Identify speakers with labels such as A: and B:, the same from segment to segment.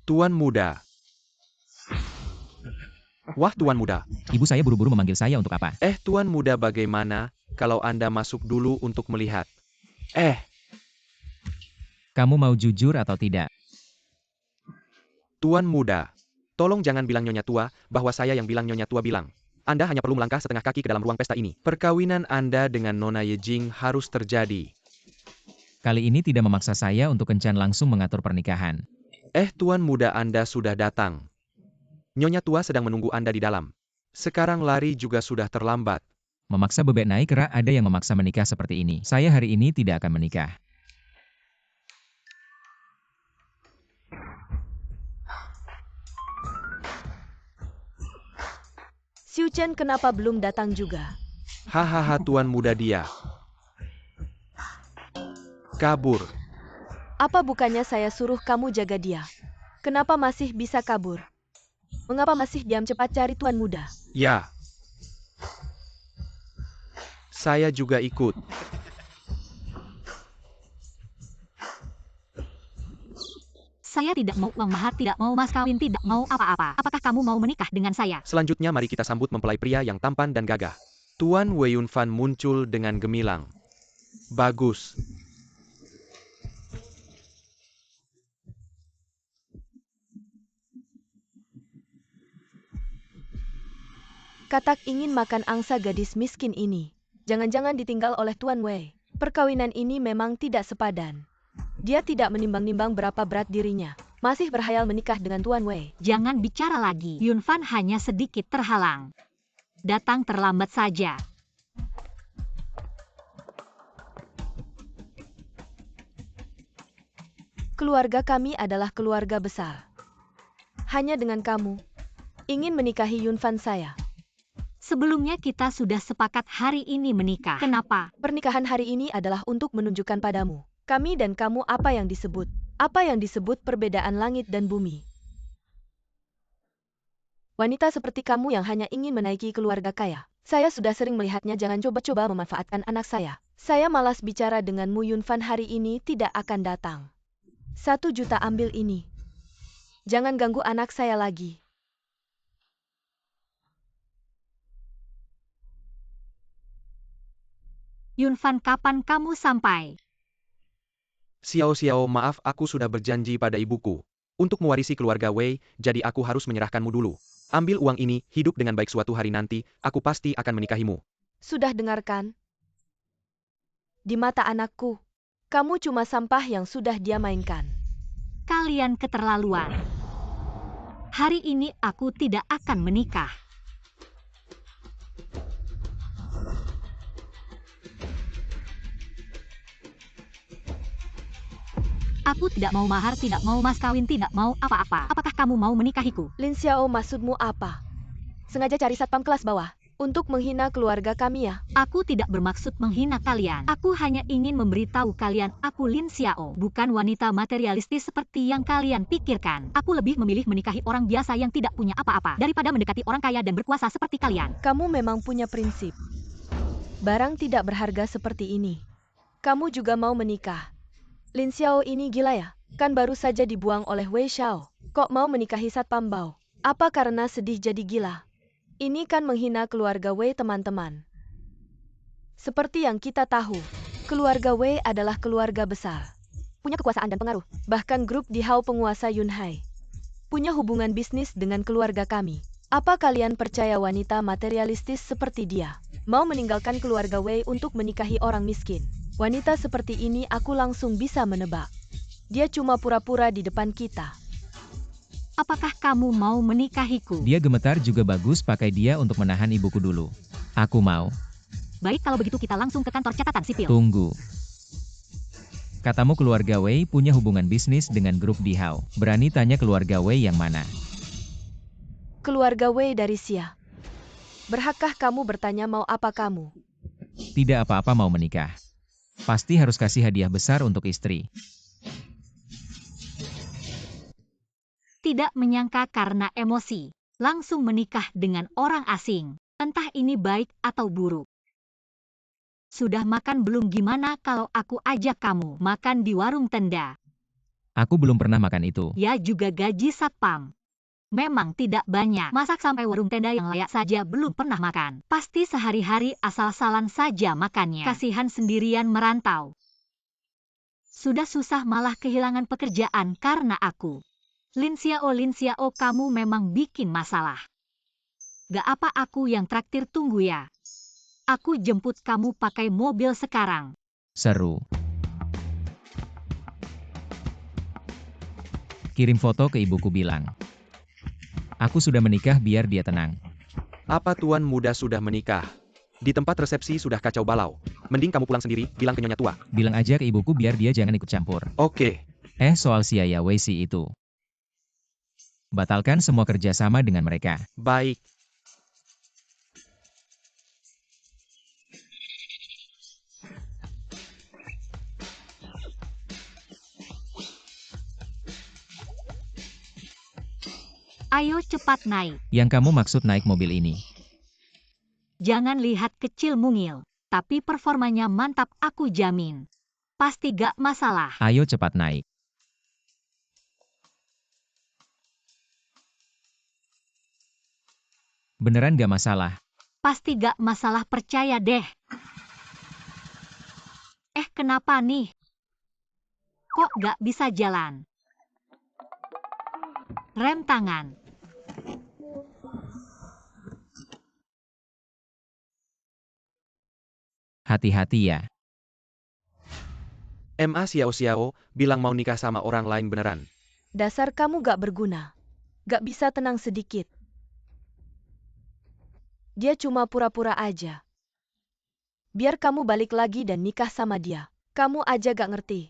A: Tuan muda. Wah, tuan muda.
B: Ibu saya buru-buru memanggil saya untuk apa?
A: Tuan muda, bagaimana kalau Anda masuk dulu untuk melihat?
B: Kamu mau jujur atau tidak?
A: Tuan muda. Tolong jangan bilang Nyonya Tua, bahwa saya yang bilang Nyonya Tua bilang. Anda hanya perlu melangkah setengah kaki ke dalam ruang pesta ini. Perkawinan Anda dengan Nona Yejing harus terjadi.
B: Kali ini tidak memaksa saya untuk kencan langsung mengatur pernikahan.
A: Tuan muda, Anda sudah datang. Nyonya Tua sedang menunggu Anda di dalam. Sekarang lari juga sudah terlambat.
B: Memaksa bebek naik kera, ada yang memaksa menikah seperti ini. Saya hari ini tidak akan menikah.
C: Xiu Chen kenapa belum datang juga?
A: Hahaha, tuan muda, dia kabur.
C: Apa bukannya saya suruh kamu jaga dia? Kenapa masih bisa kabur? Mengapa masih diam? Cepat cari tuan muda.
A: Ya. Saya juga ikut.
D: Saya tidak mau uang mahar, tidak mau mas kawin, tidak mau apa-apa. Apakah kamu mau menikah dengan saya?
A: Selanjutnya mari kita sambut mempelai pria yang tampan dan gagah. Tuan Wei Yunfan muncul dengan gemilang. Bagus.
C: Katak ingin makan angsa gadis miskin ini. Jangan-jangan ditinggal oleh Tuan Wei. Perkawinan ini memang tidak sepadan. Dia tidak menimbang-nimbang berapa berat dirinya. Masih berhayal menikah dengan Tuan Wei.
D: Jangan bicara lagi. Yunfan hanya sedikit terhalang. Datang terlambat saja.
C: Keluarga kami adalah keluarga besar. Hanya dengan kamu ingin menikahi Yunfan saya.
D: Sebelumnya kita sudah sepakat hari ini menikah. Kenapa?
C: Pernikahan hari ini adalah untuk menunjukkan padamu, kami dan kamu apa yang disebut perbedaan langit dan bumi. Wanita seperti kamu yang hanya ingin menaiki keluarga kaya. Saya sudah sering melihatnya, jangan coba-coba memanfaatkan anak saya. Saya malas bicara denganmu. Yunfan hari ini tidak akan datang. 1 juta ambil ini. Jangan ganggu anak saya lagi.
D: Yunfan, kapan kamu sampai?
A: Xiao, maaf, aku sudah berjanji pada ibuku untuk mewarisi keluarga Wei, jadi aku harus menyerahkanmu dulu. Ambil uang ini, hidup dengan baik, suatu hari nanti, aku pasti akan menikahimu.
C: Sudah dengarkan? Di mata anakku, kamu cuma sampah yang sudah dia mainkan.
D: Kalian keterlaluan. Hari ini aku tidak akan menikah. Aku tidak mau mahar, tidak mau mas kawin, tidak mau apa-apa. Apakah kamu mau menikahiku?
C: Lin Xiao, maksudmu apa? Sengaja cari satpam kelas bawah untuk menghina keluarga kami ya?
D: Aku tidak bermaksud menghina kalian. Aku hanya ingin memberitahu kalian, aku Lin Xiao, bukan wanita materialistis seperti yang kalian pikirkan. Aku lebih memilih menikahi orang biasa yang tidak punya apa-apa daripada mendekati orang kaya dan berkuasa seperti kalian.
C: Kamu memang punya prinsip. Barang tidak berharga seperti ini, kamu juga mau menikah? Lin Xiao ini gila ya? Kan baru saja dibuang oleh Wei Xiao. Kok mau menikahi Satpam Bao? Apa karena sedih jadi gila? Ini kan menghina keluarga Wei, teman-teman. Seperti yang kita tahu, keluarga Wei adalah keluarga besar. Punya kekuasaan dan pengaruh. Bahkan grup di Hao penguasa Yunhai punya hubungan bisnis dengan keluarga kami. Apa kalian percaya wanita materialistis seperti dia mau meninggalkan keluarga Wei untuk menikahi orang miskin? Wanita seperti ini aku langsung bisa menebak. Dia cuma pura-pura di depan kita.
D: Apakah kamu mau menikahiku?
B: Dia gemetar juga bagus, pakai dia untuk menahan ibuku dulu. Aku mau.
D: Baik, kalau begitu kita langsung ke kantor catatan sipil.
B: Tunggu. Katamu keluarga Wei punya hubungan bisnis dengan grup di Hao. Berani tanya keluarga Wei yang mana?
C: Keluarga Wei dari Xia. Berhakkah kamu bertanya mau apa kamu?
B: Tidak apa-apa, mau menikah. Pasti harus kasih hadiah besar untuk istri.
D: Tidak menyangka karena emosi, langsung menikah dengan orang asing. Entah ini baik atau buruk. Sudah makan belum? Gimana kalau aku ajak kamu makan di warung tenda?
B: Aku belum pernah makan itu.
D: Ya juga gaji satpam. Memang tidak banyak. Masak sampai warung tenda yang layak saja belum pernah makan. Pasti sehari-hari asal-asalan saja makannya. Kasihan sendirian merantau. Sudah susah malah kehilangan pekerjaan karena aku. Lin Xiao, kamu memang bikin masalah. Gak apa aku yang traktir, tunggu ya. Aku jemput kamu pakai mobil sekarang.
B: Seru. Kirim foto ke ibuku bilang. Aku sudah menikah biar dia tenang.
A: Apa tuan muda sudah menikah? Di tempat resepsi sudah kacau balau. Mending kamu pulang sendiri, bilang ke nyonya tua.
B: Bilang aja ke ibuku biar dia jangan ikut campur.
A: Oke.
B: Soal si Yaya Weisi itu. Batalkan semua kerjasama dengan mereka.
A: Baik.
D: Ayo cepat naik.
B: Yang kamu maksud naik mobil ini?
D: Jangan lihat kecil mungil. Tapi performanya mantap, aku jamin. Pasti gak masalah.
B: Ayo cepat naik. Beneran gak masalah?
D: Pasti gak masalah, percaya deh. Kenapa nih? Kok gak bisa jalan? Rem tangan.
B: Hati-hati ya.
A: Ma Xiao bilang mau nikah sama orang lain beneran.
C: Dasar kamu gak berguna. Gak bisa tenang sedikit. Dia cuma pura-pura aja. Biar kamu balik lagi dan nikah sama dia. Kamu aja gak ngerti.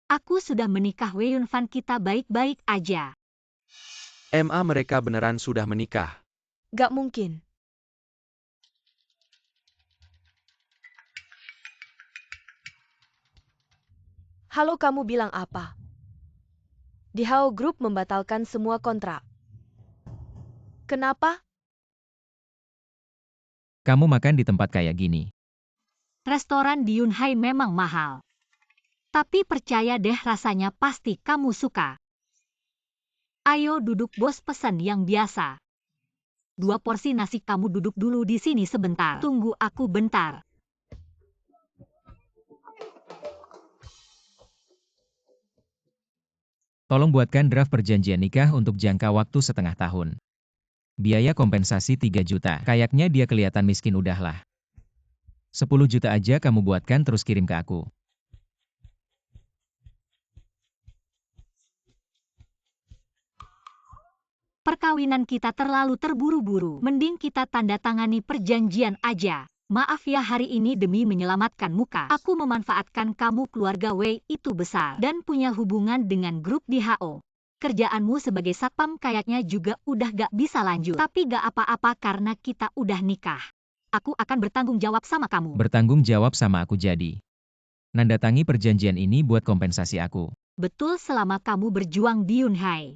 D: Aku sudah menikah, Wei Yunfan, kita baik-baik aja.
A: Ma mereka beneran sudah menikah.
C: Gak mungkin. Halo, kamu bilang apa? Di Hao Group membatalkan semua kontrak. Kenapa?
B: Kamu makan di tempat kayak gini.
D: Restoran di Yunhai memang mahal. Tapi percaya deh, rasanya pasti kamu suka. Ayo duduk, bos pesan yang biasa. 2 porsi nasi, kamu duduk dulu di sini sebentar. Tunggu aku bentar.
B: Tolong buatkan draft perjanjian nikah untuk jangka waktu setengah tahun. Biaya kompensasi 3 juta. Kayaknya dia kelihatan miskin, udahlah. 10 juta aja kamu buatkan terus kirim ke aku.
D: Perkawinan kita terlalu terburu-buru. Mending kita tanda tangani perjanjian aja. Maaf ya, hari ini demi menyelamatkan muka, aku memanfaatkan kamu keluarga Wei itu besar dan punya hubungan dengan grup di HO. Kerjaanmu sebagai satpam kayaknya juga udah gak bisa lanjut. Tapi gak apa-apa karena kita udah nikah. Aku akan bertanggung jawab sama kamu.
B: Bertanggung jawab sama aku jadi. Nandatangi perjanjian ini buat kompensasi aku.
D: Betul, selama kamu berjuang di Yunhai.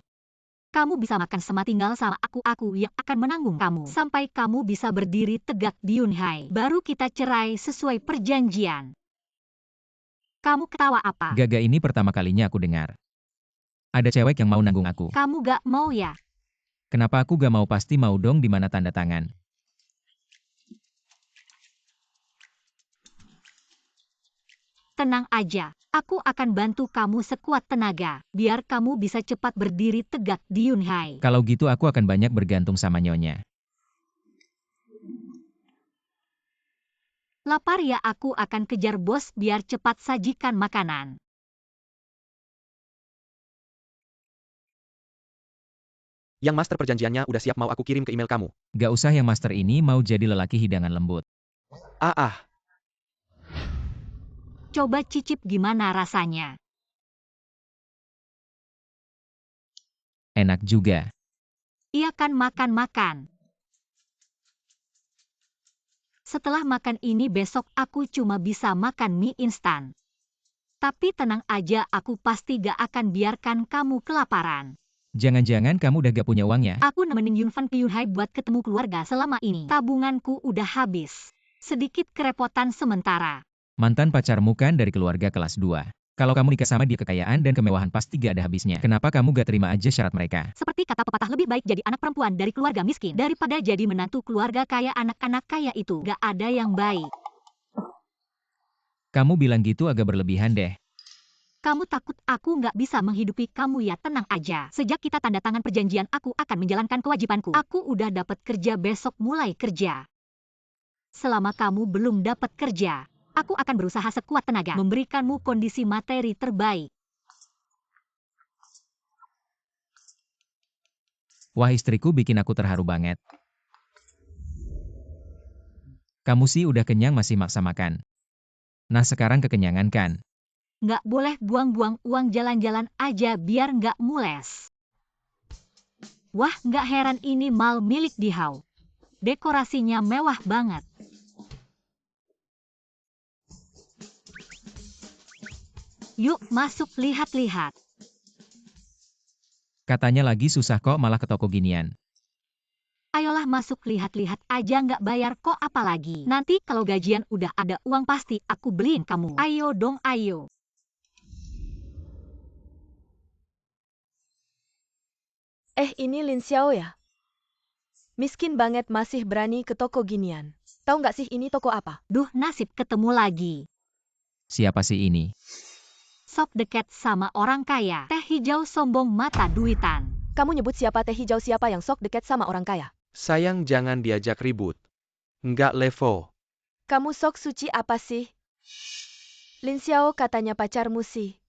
D: Kamu bisa makan sama tinggal sama aku yang akan menanggung kamu. Sampai kamu bisa berdiri tegak di Yunhai. Baru kita cerai sesuai perjanjian. Kamu ketawa apa?
B: Gaga ini pertama kalinya aku dengar. Ada cewek yang mau nanggung aku.
D: Kamu gak mau ya?
B: Kenapa aku gak mau? Pasti mau dong, di mana tanda tangan.
D: Tenang aja. Aku akan bantu kamu sekuat tenaga, biar kamu bisa cepat berdiri tegak di Yunhai.
B: Kalau gitu aku akan banyak bergantung sama nyonya.
D: Lapar ya, aku akan kejar bos biar cepat sajikan makanan.
A: Yang master perjanjiannya udah siap, mau aku kirim ke email kamu.
B: Gak usah, yang master ini mau jadi lelaki hidangan lembut.
D: Coba cicip gimana rasanya.
B: Enak juga.
D: Iya kan, makan-makan. Setelah makan ini besok aku cuma bisa makan mie instan. Tapi tenang aja, aku pasti gak akan biarkan kamu kelaparan.
B: Jangan-jangan kamu udah gak punya uang ya?
D: Aku nemenin Yunfan ke Yunhai buat ketemu keluarga selama ini. Tabunganku udah habis. Sedikit kerepotan sementara.
B: Mantan pacarmu kan dari keluarga kelas 2. Kalau kamu nikah sama dia, kekayaan dan kemewahan pasti gak ada habisnya. Kenapa kamu gak terima aja syarat mereka?
D: Seperti kata pepatah, lebih baik jadi anak perempuan dari keluarga miskin daripada jadi menantu keluarga kaya. Anak-anak kaya itu gak ada yang baik.
B: Kamu bilang gitu agak berlebihan deh.
D: Kamu takut aku nggak bisa menghidupi kamu ya? Tenang aja. Sejak kita tanda tangan perjanjian, aku akan menjalankan kewajibanku. Aku udah dapat kerja, besok mulai kerja. Selama kamu belum dapat kerja, aku akan berusaha sekuat tenaga memberikanmu kondisi materi terbaik.
B: Wah, istriku bikin aku terharu banget. Kamu sih udah kenyang masih maksa makan. Nah sekarang kekenyangan kan?
D: Nggak boleh buang-buang uang jalan-jalan aja biar nggak mules. Wah, nggak heran ini mall milik Dihao. Dekorasinya mewah banget. Yuk masuk lihat-lihat.
B: Katanya lagi susah kok malah ke toko ginian.
D: Ayolah masuk lihat-lihat aja, nggak bayar kok apalagi. Nanti kalau gajian udah ada uang pasti aku beliin kamu. Ayo dong, ayo.
C: Ini Lin Xiao ya? Miskin banget masih berani ke toko ginian. Tahu nggak sih ini toko apa?
D: Duh, nasib ketemu lagi.
B: Siapa sih ini?
D: Sok deket sama orang kaya. Teh hijau sombong mata duitan.
C: Kamu nyebut siapa teh hijau, siapa yang sok deket sama orang kaya?
A: Sayang jangan diajak ribut. Nggak levo.
C: Kamu sok suci apa sih? Lin Xiao, katanya pacarmu sih.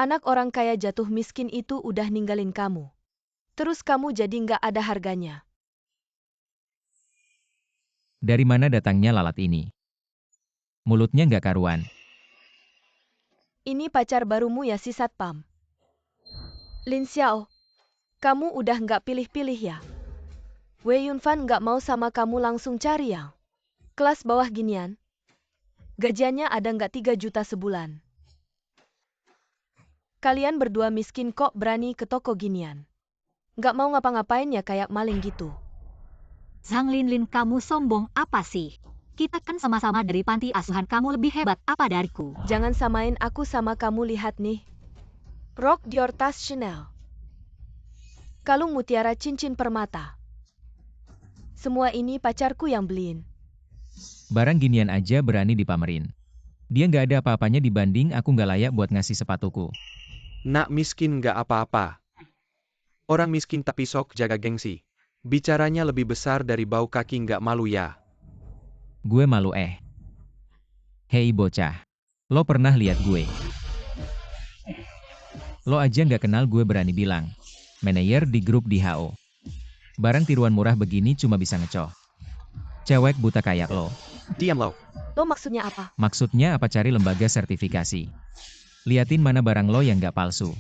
C: Anak orang kaya jatuh miskin itu udah ninggalin kamu. Terus kamu jadi nggak ada harganya.
B: Dari mana datangnya lalat ini? Mulutnya nggak karuan.
C: Ini pacar barumu ya si Satpam? Lin Xiao, kamu udah nggak pilih-pilih ya? Wei Yunfan nggak mau sama kamu langsung cari yang kelas bawah ginian? Gajiannya ada nggak 3 juta sebulan? Kalian berdua miskin kok berani ke toko ginian? Nggak mau ngapa-ngapain ya kayak maling gitu?
D: Zhang Linlin, kamu sombong apa sih? Kita kan sama-sama dari panti asuhan, kamu lebih hebat apa dariku?
C: Jangan samain aku sama kamu, lihat nih. Rok Dior, tas Chanel. Kalung mutiara, cincin permata. Semua ini pacarku yang beliin.
B: Barang ginian aja berani dipamerin. Dia nggak ada apa-apanya dibanding aku, nggak layak buat ngasih sepatuku.
A: Nak miskin nggak apa-apa. Orang miskin tapi sok jaga gengsi. Bicaranya lebih besar dari bau kaki, nggak malu ya?
B: Gue malu Hei bocah. Lo pernah lihat gue? Lo aja nggak kenal gue berani bilang. Manajer di grup Dihao. Barang tiruan murah begini cuma bisa ngecoh. Cewek buta kayak lo.
A: Diam lo.
C: Lo maksudnya apa?
B: Maksudnya apa? Cari lembaga sertifikasi. Liatin mana barang lo yang nggak palsu.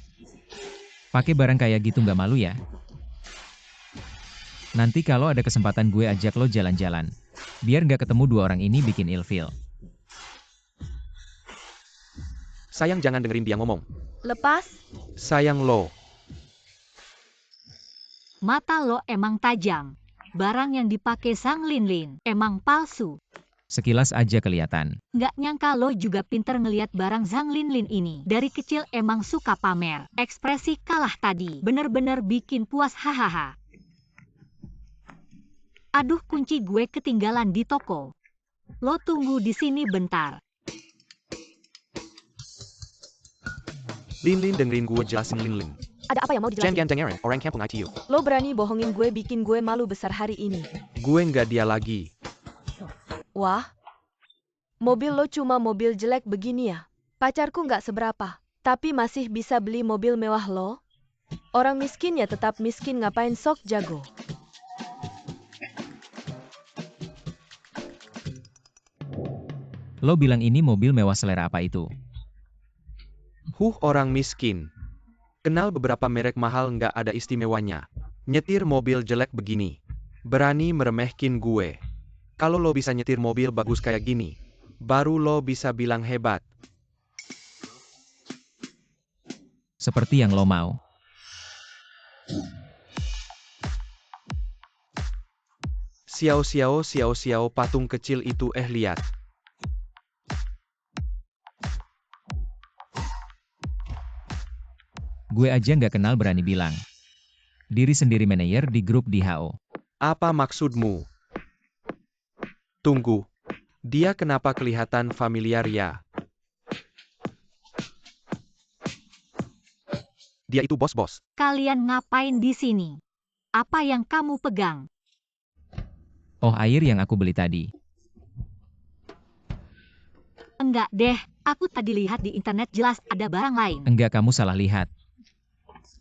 B: Pakai barang kayak gitu nggak malu ya? Nanti kalau ada kesempatan gue ajak lo jalan-jalan. Biar nggak ketemu dua orang ini bikin ilfil.
A: Sayang jangan dengerin dia ngomong.
C: Lepas?
A: Sayang lo.
D: Mata lo emang tajam. Barang yang dipakai Zhang Linlin emang palsu.
B: Sekilas aja kelihatan.
D: Nggak nyangka lo juga pinter ngeliat barang Zhang Linlin ini. Dari kecil emang suka pamer. Ekspresi kalah tadi bener-bener bikin puas, hahaha. Aduh, kunci gue ketinggalan di toko. Lo tunggu di sini bentar.
A: Linlin, dengerin gue jelasin Linlin.
C: Ada apa yang mau dijelasin?
A: Jangan dengerin orang kampung ITU.
C: Lo berani bohongin gue, bikin gue malu besar hari ini.
A: Gue nggak dia lagi.
C: Wah, mobil lo cuma mobil jelek begini ya? Pacarku nggak seberapa, tapi masih bisa beli mobil mewah lo? Orang miskin ya tetap miskin, ngapain sok jago?
B: Lo bilang ini mobil mewah, selera apa itu?
A: Orang miskin. Kenal beberapa merek mahal nggak ada istimewanya. Nyetir mobil jelek begini. Berani meremehkin gue. Kalau lo bisa nyetir mobil bagus kayak gini, baru lo bisa bilang hebat.
B: Seperti yang lo mau.
A: Xiao xiao patung kecil itu, lihat.
B: Gue aja nggak kenal berani bilang. Diri sendiri manajer di grup di HO.
A: Apa maksudmu? Tunggu. Dia kenapa kelihatan familiar ya? Dia itu bos-bos.
D: Kalian ngapain di sini? Apa yang kamu pegang?
B: Oh, air yang aku beli tadi.
D: Enggak deh, aku tadi lihat di internet jelas ada barang lain.
B: Enggak, kamu salah lihat.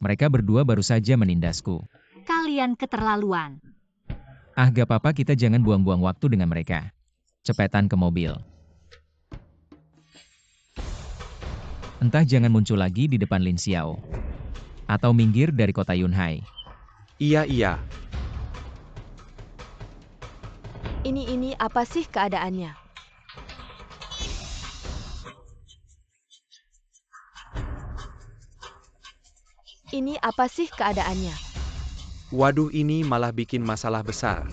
B: Mereka berdua baru saja menindasku.
D: Kalian keterlaluan.
B: Ah, gak apa-apa, kita jangan buang-buang waktu dengan mereka. Cepetan ke mobil. Entah jangan muncul lagi di depan Lin Xiao. Atau minggir dari kota Yunhai.
A: Iya.
C: Ini apa sih keadaannya? Ini apa sih keadaannya?
A: Waduh, ini malah bikin masalah besar.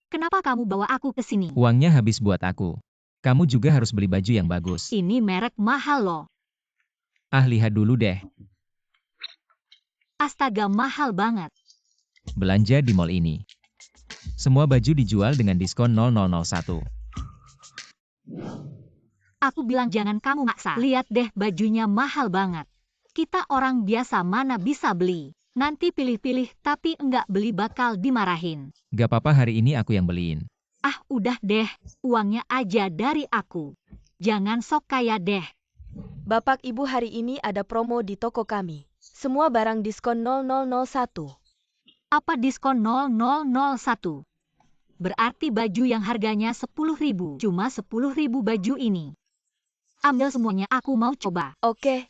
D: Kenapa kamu bawa aku ke sini?
B: Uangnya habis buat aku. Kamu juga harus beli baju yang bagus.
D: Ini merek mahal loh.
B: Ah, lihat dulu deh.
D: Astaga, mahal banget.
B: Belanja di mall ini. Semua baju dijual dengan diskon 0001.
D: Aku bilang jangan kamu maksa. Lihat deh, bajunya mahal banget. Kita orang biasa mana bisa beli. Nanti pilih-pilih tapi enggak beli bakal dimarahin.
B: Gak apa-apa, hari ini aku yang beliin.
D: Ah, udah deh. Uangnya aja dari aku. Jangan sok kaya deh.
C: Bapak Ibu, hari ini ada promo di toko kami. Semua barang diskon 0001.
D: Apa diskon 0001? Berarti baju yang harganya 10.000. Cuma 10.000 baju ini. Ambil semuanya, aku mau coba.
C: Oke.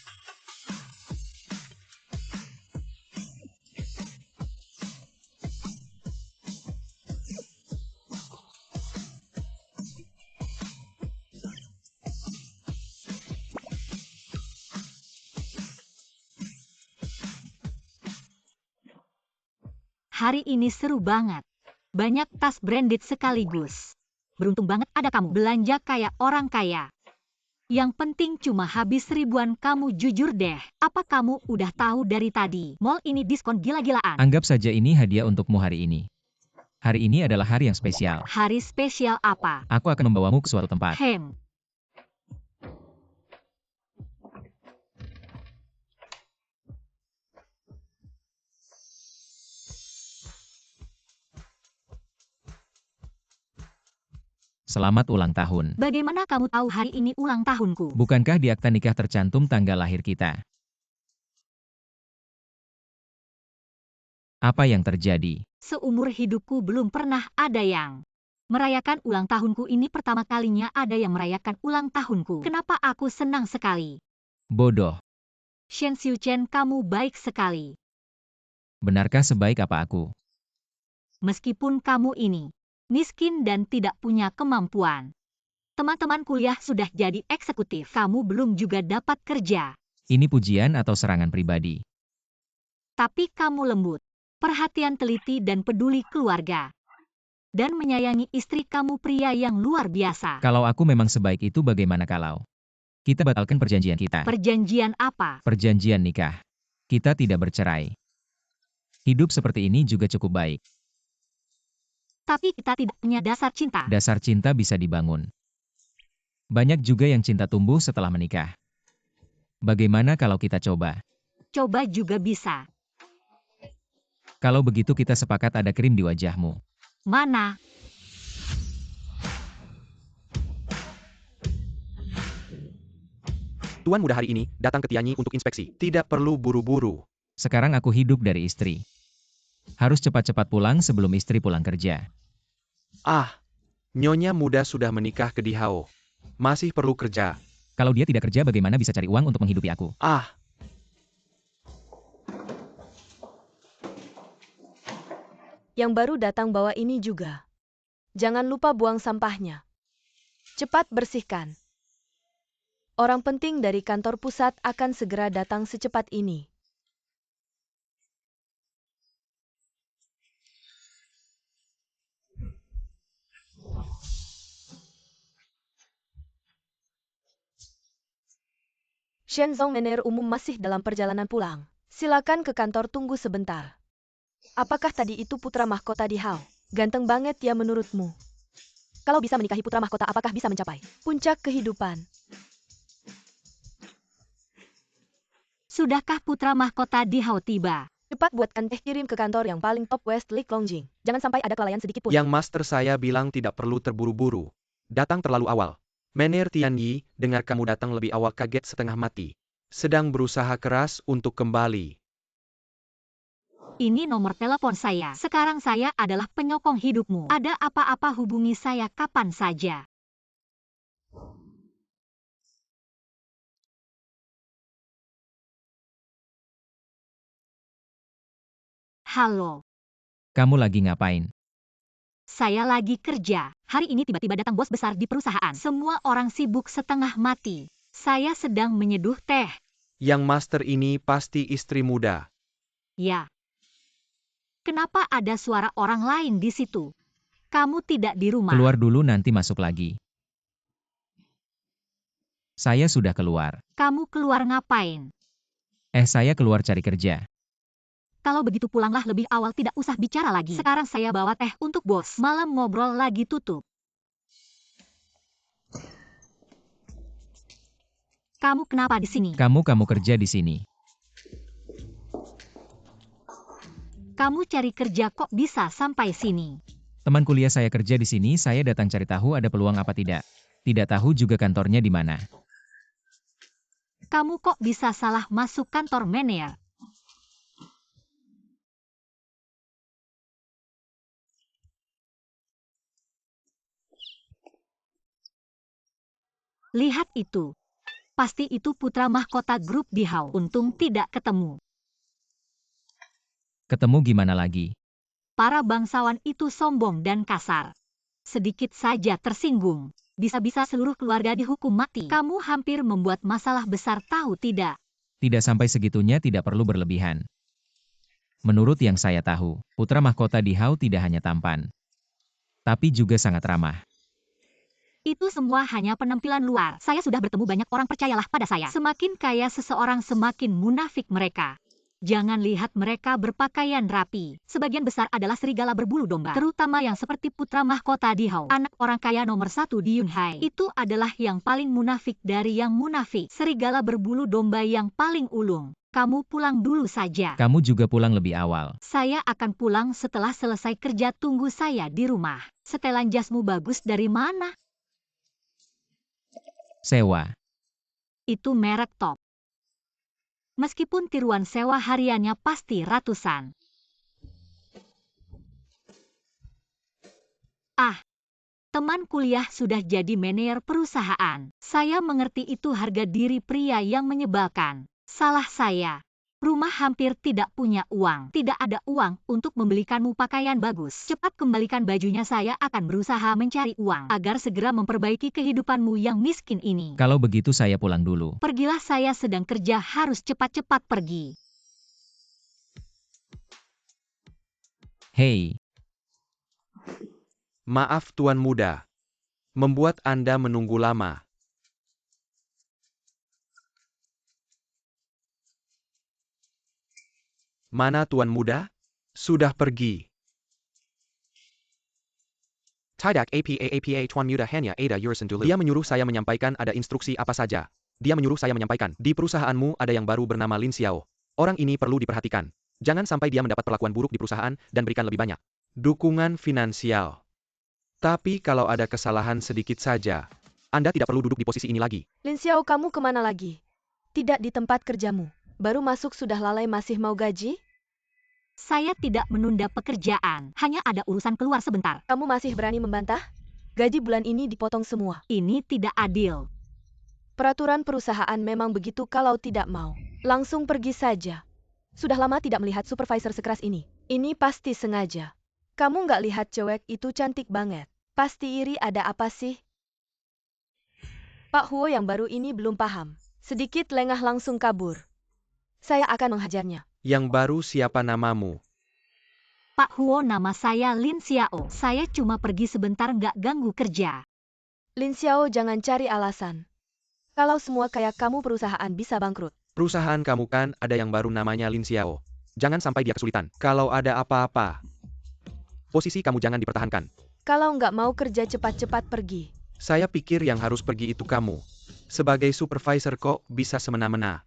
D: Hari ini seru banget. Banyak tas branded sekaligus. Beruntung banget ada kamu. Belanja kayak orang kaya. Yang penting cuma habis ribuan, kamu jujur deh. Apa kamu udah tahu dari tadi? Mall ini diskon gila-gilaan.
B: Anggap saja ini hadiah untukmu hari ini. Hari ini adalah hari yang spesial.
D: Hari spesial apa?
B: Aku akan membawamu ke suatu tempat. Selamat ulang tahun.
D: Bagaimana kamu tahu hari ini ulang tahunku?
B: Bukankah di akta nikah tercantum tanggal lahir kita? Apa yang terjadi?
D: Seumur hidupku belum pernah ada yang merayakan ulang tahunku. Ini pertama kalinya ada yang merayakan ulang tahunku. Kenapa aku senang sekali?
B: Bodoh.
D: Shen Xiuchen, kamu baik sekali.
B: Benarkah sebaik apa aku?
D: Meskipun kamu ini miskin dan tidak punya kemampuan. Teman-teman kuliah sudah jadi eksekutif. Kamu belum juga dapat kerja.
B: Ini pujian atau serangan pribadi?
D: Tapi kamu lembut, perhatian, teliti dan peduli keluarga. Dan menyayangi istri kamu, pria yang luar biasa.
B: Kalau aku memang sebaik itu, bagaimana kalau kita batalkan perjanjian kita?
D: Perjanjian apa?
B: Perjanjian nikah. Kita tidak bercerai. Hidup seperti ini juga cukup baik.
D: Tapi kita tidak punya dasar cinta.
B: Dasar cinta bisa dibangun. Banyak juga yang cinta tumbuh setelah menikah. Bagaimana kalau kita coba?
D: Coba juga bisa.
B: Kalau begitu kita sepakat ada krim di wajahmu.
D: Mana?
A: Tuan muda hari ini datang ke Tianyi untuk inspeksi. Tidak perlu buru-buru.
B: Sekarang aku hidup dari istri. Harus cepat-cepat pulang sebelum istri pulang kerja.
A: Ah, nyonya muda sudah menikah ke Dihao. Masih perlu kerja.
B: Kalau dia tidak kerja, bagaimana bisa cari uang untuk menghidupi aku?
A: Ah,
C: Yang baru datang bawa ini juga. Jangan lupa buang sampahnya. Cepat bersihkan. Orang penting dari kantor pusat akan segera datang secepat ini. Shenzong manajer umum masih dalam perjalanan pulang. Silakan ke kantor tunggu sebentar. Apakah tadi itu putra mahkota di Hao? Ganteng banget ya menurutmu. Kalau bisa menikahi putra mahkota apakah bisa mencapai puncak kehidupan?
D: Sudahkah putra mahkota di Hao tiba?
C: Cepat buatkan teh kirim ke kantor yang paling top West Lake Longjing. Jangan sampai ada kelalaian sedikit pun.
A: Yang master saya bilang tidak perlu terburu-buru. Datang terlalu awal. Manajer Tianyi, dengar kamu datang lebih awal kaget setengah mati. Sedang berusaha keras untuk kembali.
D: Ini nomor telepon saya. Sekarang saya adalah penyokong hidupmu. Ada apa-apa hubungi saya kapan saja. Halo,
B: Kamu lagi ngapain?
D: saya lagi kerja. Hari ini tiba-tiba datang bos besar di perusahaan. Semua orang sibuk setengah mati. Saya sedang menyeduh teh.
A: Yang master ini pasti istri muda.
D: Ya. Kenapa ada suara orang lain di situ? Kamu tidak di rumah.
B: Keluar dulu nanti masuk lagi. Saya sudah keluar.
D: Kamu keluar ngapain?
B: Saya keluar cari kerja.
D: Kalau begitu pulanglah lebih awal, tidak usah bicara lagi. Sekarang saya bawa teh untuk bos. Malam ngobrol lagi tutup. Kamu kenapa di sini?
B: Kamu kerja di sini.
D: Kamu cari kerja kok bisa sampai sini?
B: Teman kuliah saya kerja di sini, saya datang cari tahu ada peluang apa tidak. Tidak tahu juga kantornya di mana.
D: Kamu kok bisa salah masuk kantor manajer? Lihat itu. Pasti itu putra mahkota grup di Hao. Untung tidak ketemu.
B: Ketemu gimana lagi?
D: Para bangsawan itu sombong dan kasar. Sedikit saja tersinggung. Bisa-bisa seluruh keluarga dihukum mati. Kamu hampir membuat masalah besar, tahu tidak?
B: Tidak sampai segitunya, tidak perlu berlebihan. Menurut yang saya tahu, putra mahkota di Hao tidak hanya tampan, tapi juga sangat ramah.
D: Itu semua hanya penampilan luar. Saya sudah bertemu banyak orang, percayalah pada saya. Semakin kaya seseorang, semakin munafik mereka. Jangan lihat mereka berpakaian rapi. Sebagian besar adalah serigala berbulu domba. Terutama yang seperti putra mahkota di Hao. Anak orang kaya nomor 1 di Yunhai. Itu adalah yang paling munafik dari yang munafik. Serigala berbulu domba yang paling ulung. Kamu pulang dulu saja.
B: Kamu juga pulang lebih awal.
D: Saya akan pulang setelah selesai kerja, tunggu saya di rumah. Setelan jasmu bagus dari mana?
B: Sewa.
D: Itu merek top. Meskipun tiruan sewa hariannya pasti ratusan. Ah, teman kuliah sudah jadi manajer perusahaan. Saya mengerti itu harga diri pria yang menyebalkan. Salah saya. Rumah hampir tidak punya uang. Tidak ada uang untuk membelikanmu pakaian bagus. Cepat kembalikan bajunya, saya akan berusaha mencari uang agar segera memperbaiki kehidupanmu yang miskin ini.
B: Kalau begitu saya pulang dulu.
D: Pergilah, saya sedang kerja, harus cepat-cepat pergi.
B: Hei,
A: Maaf Tuan Muda. Membuat Anda menunggu lama. Mana Tuan Muda? Sudah pergi. Tidak apa Tuan Muda, hanya ada urusan dulu. Dia menyuruh saya menyampaikan ada instruksi apa saja. Dia menyuruh saya menyampaikan, di perusahaanmu ada yang baru bernama Lin Xiao. Orang ini perlu diperhatikan. Jangan sampai dia mendapat perlakuan buruk di perusahaan dan berikan lebih banyak dukungan finansial. Tapi kalau ada kesalahan sedikit saja, Anda tidak perlu duduk di posisi ini lagi.
C: Lin Xiao, kamu kemana lagi? Tidak di tempat kerjamu. Baru masuk sudah lalai, masih mau gaji?
D: Saya tidak menunda pekerjaan, hanya ada urusan keluar sebentar.
C: Kamu masih berani membantah? Gaji bulan ini dipotong semua.
D: Ini tidak adil.
C: Peraturan perusahaan memang begitu, kalau tidak mau, langsung pergi saja. Sudah lama tidak melihat supervisor sekeras ini. Ini pasti sengaja. Kamu nggak lihat cewek itu cantik banget? Pasti iri, ada apa sih? Pak Huo yang baru ini belum paham. Sedikit lengah langsung kabur. Saya akan menghajarnya.
A: Yang baru siapa namamu?
D: Pak Huo, nama saya Lin Xiao. Saya cuma pergi sebentar, nggak ganggu kerja.
C: Lin Xiao, jangan cari alasan. Kalau semua kayak kamu perusahaan bisa bangkrut.
A: Perusahaan kamu kan ada yang baru namanya Lin Xiao. Jangan sampai dia kesulitan. Kalau ada apa-apa, posisi kamu jangan dipertahankan.
C: Kalau nggak mau kerja cepat-cepat pergi.
A: Saya pikir yang harus pergi itu kamu. Sebagai supervisor kok bisa semena-mena.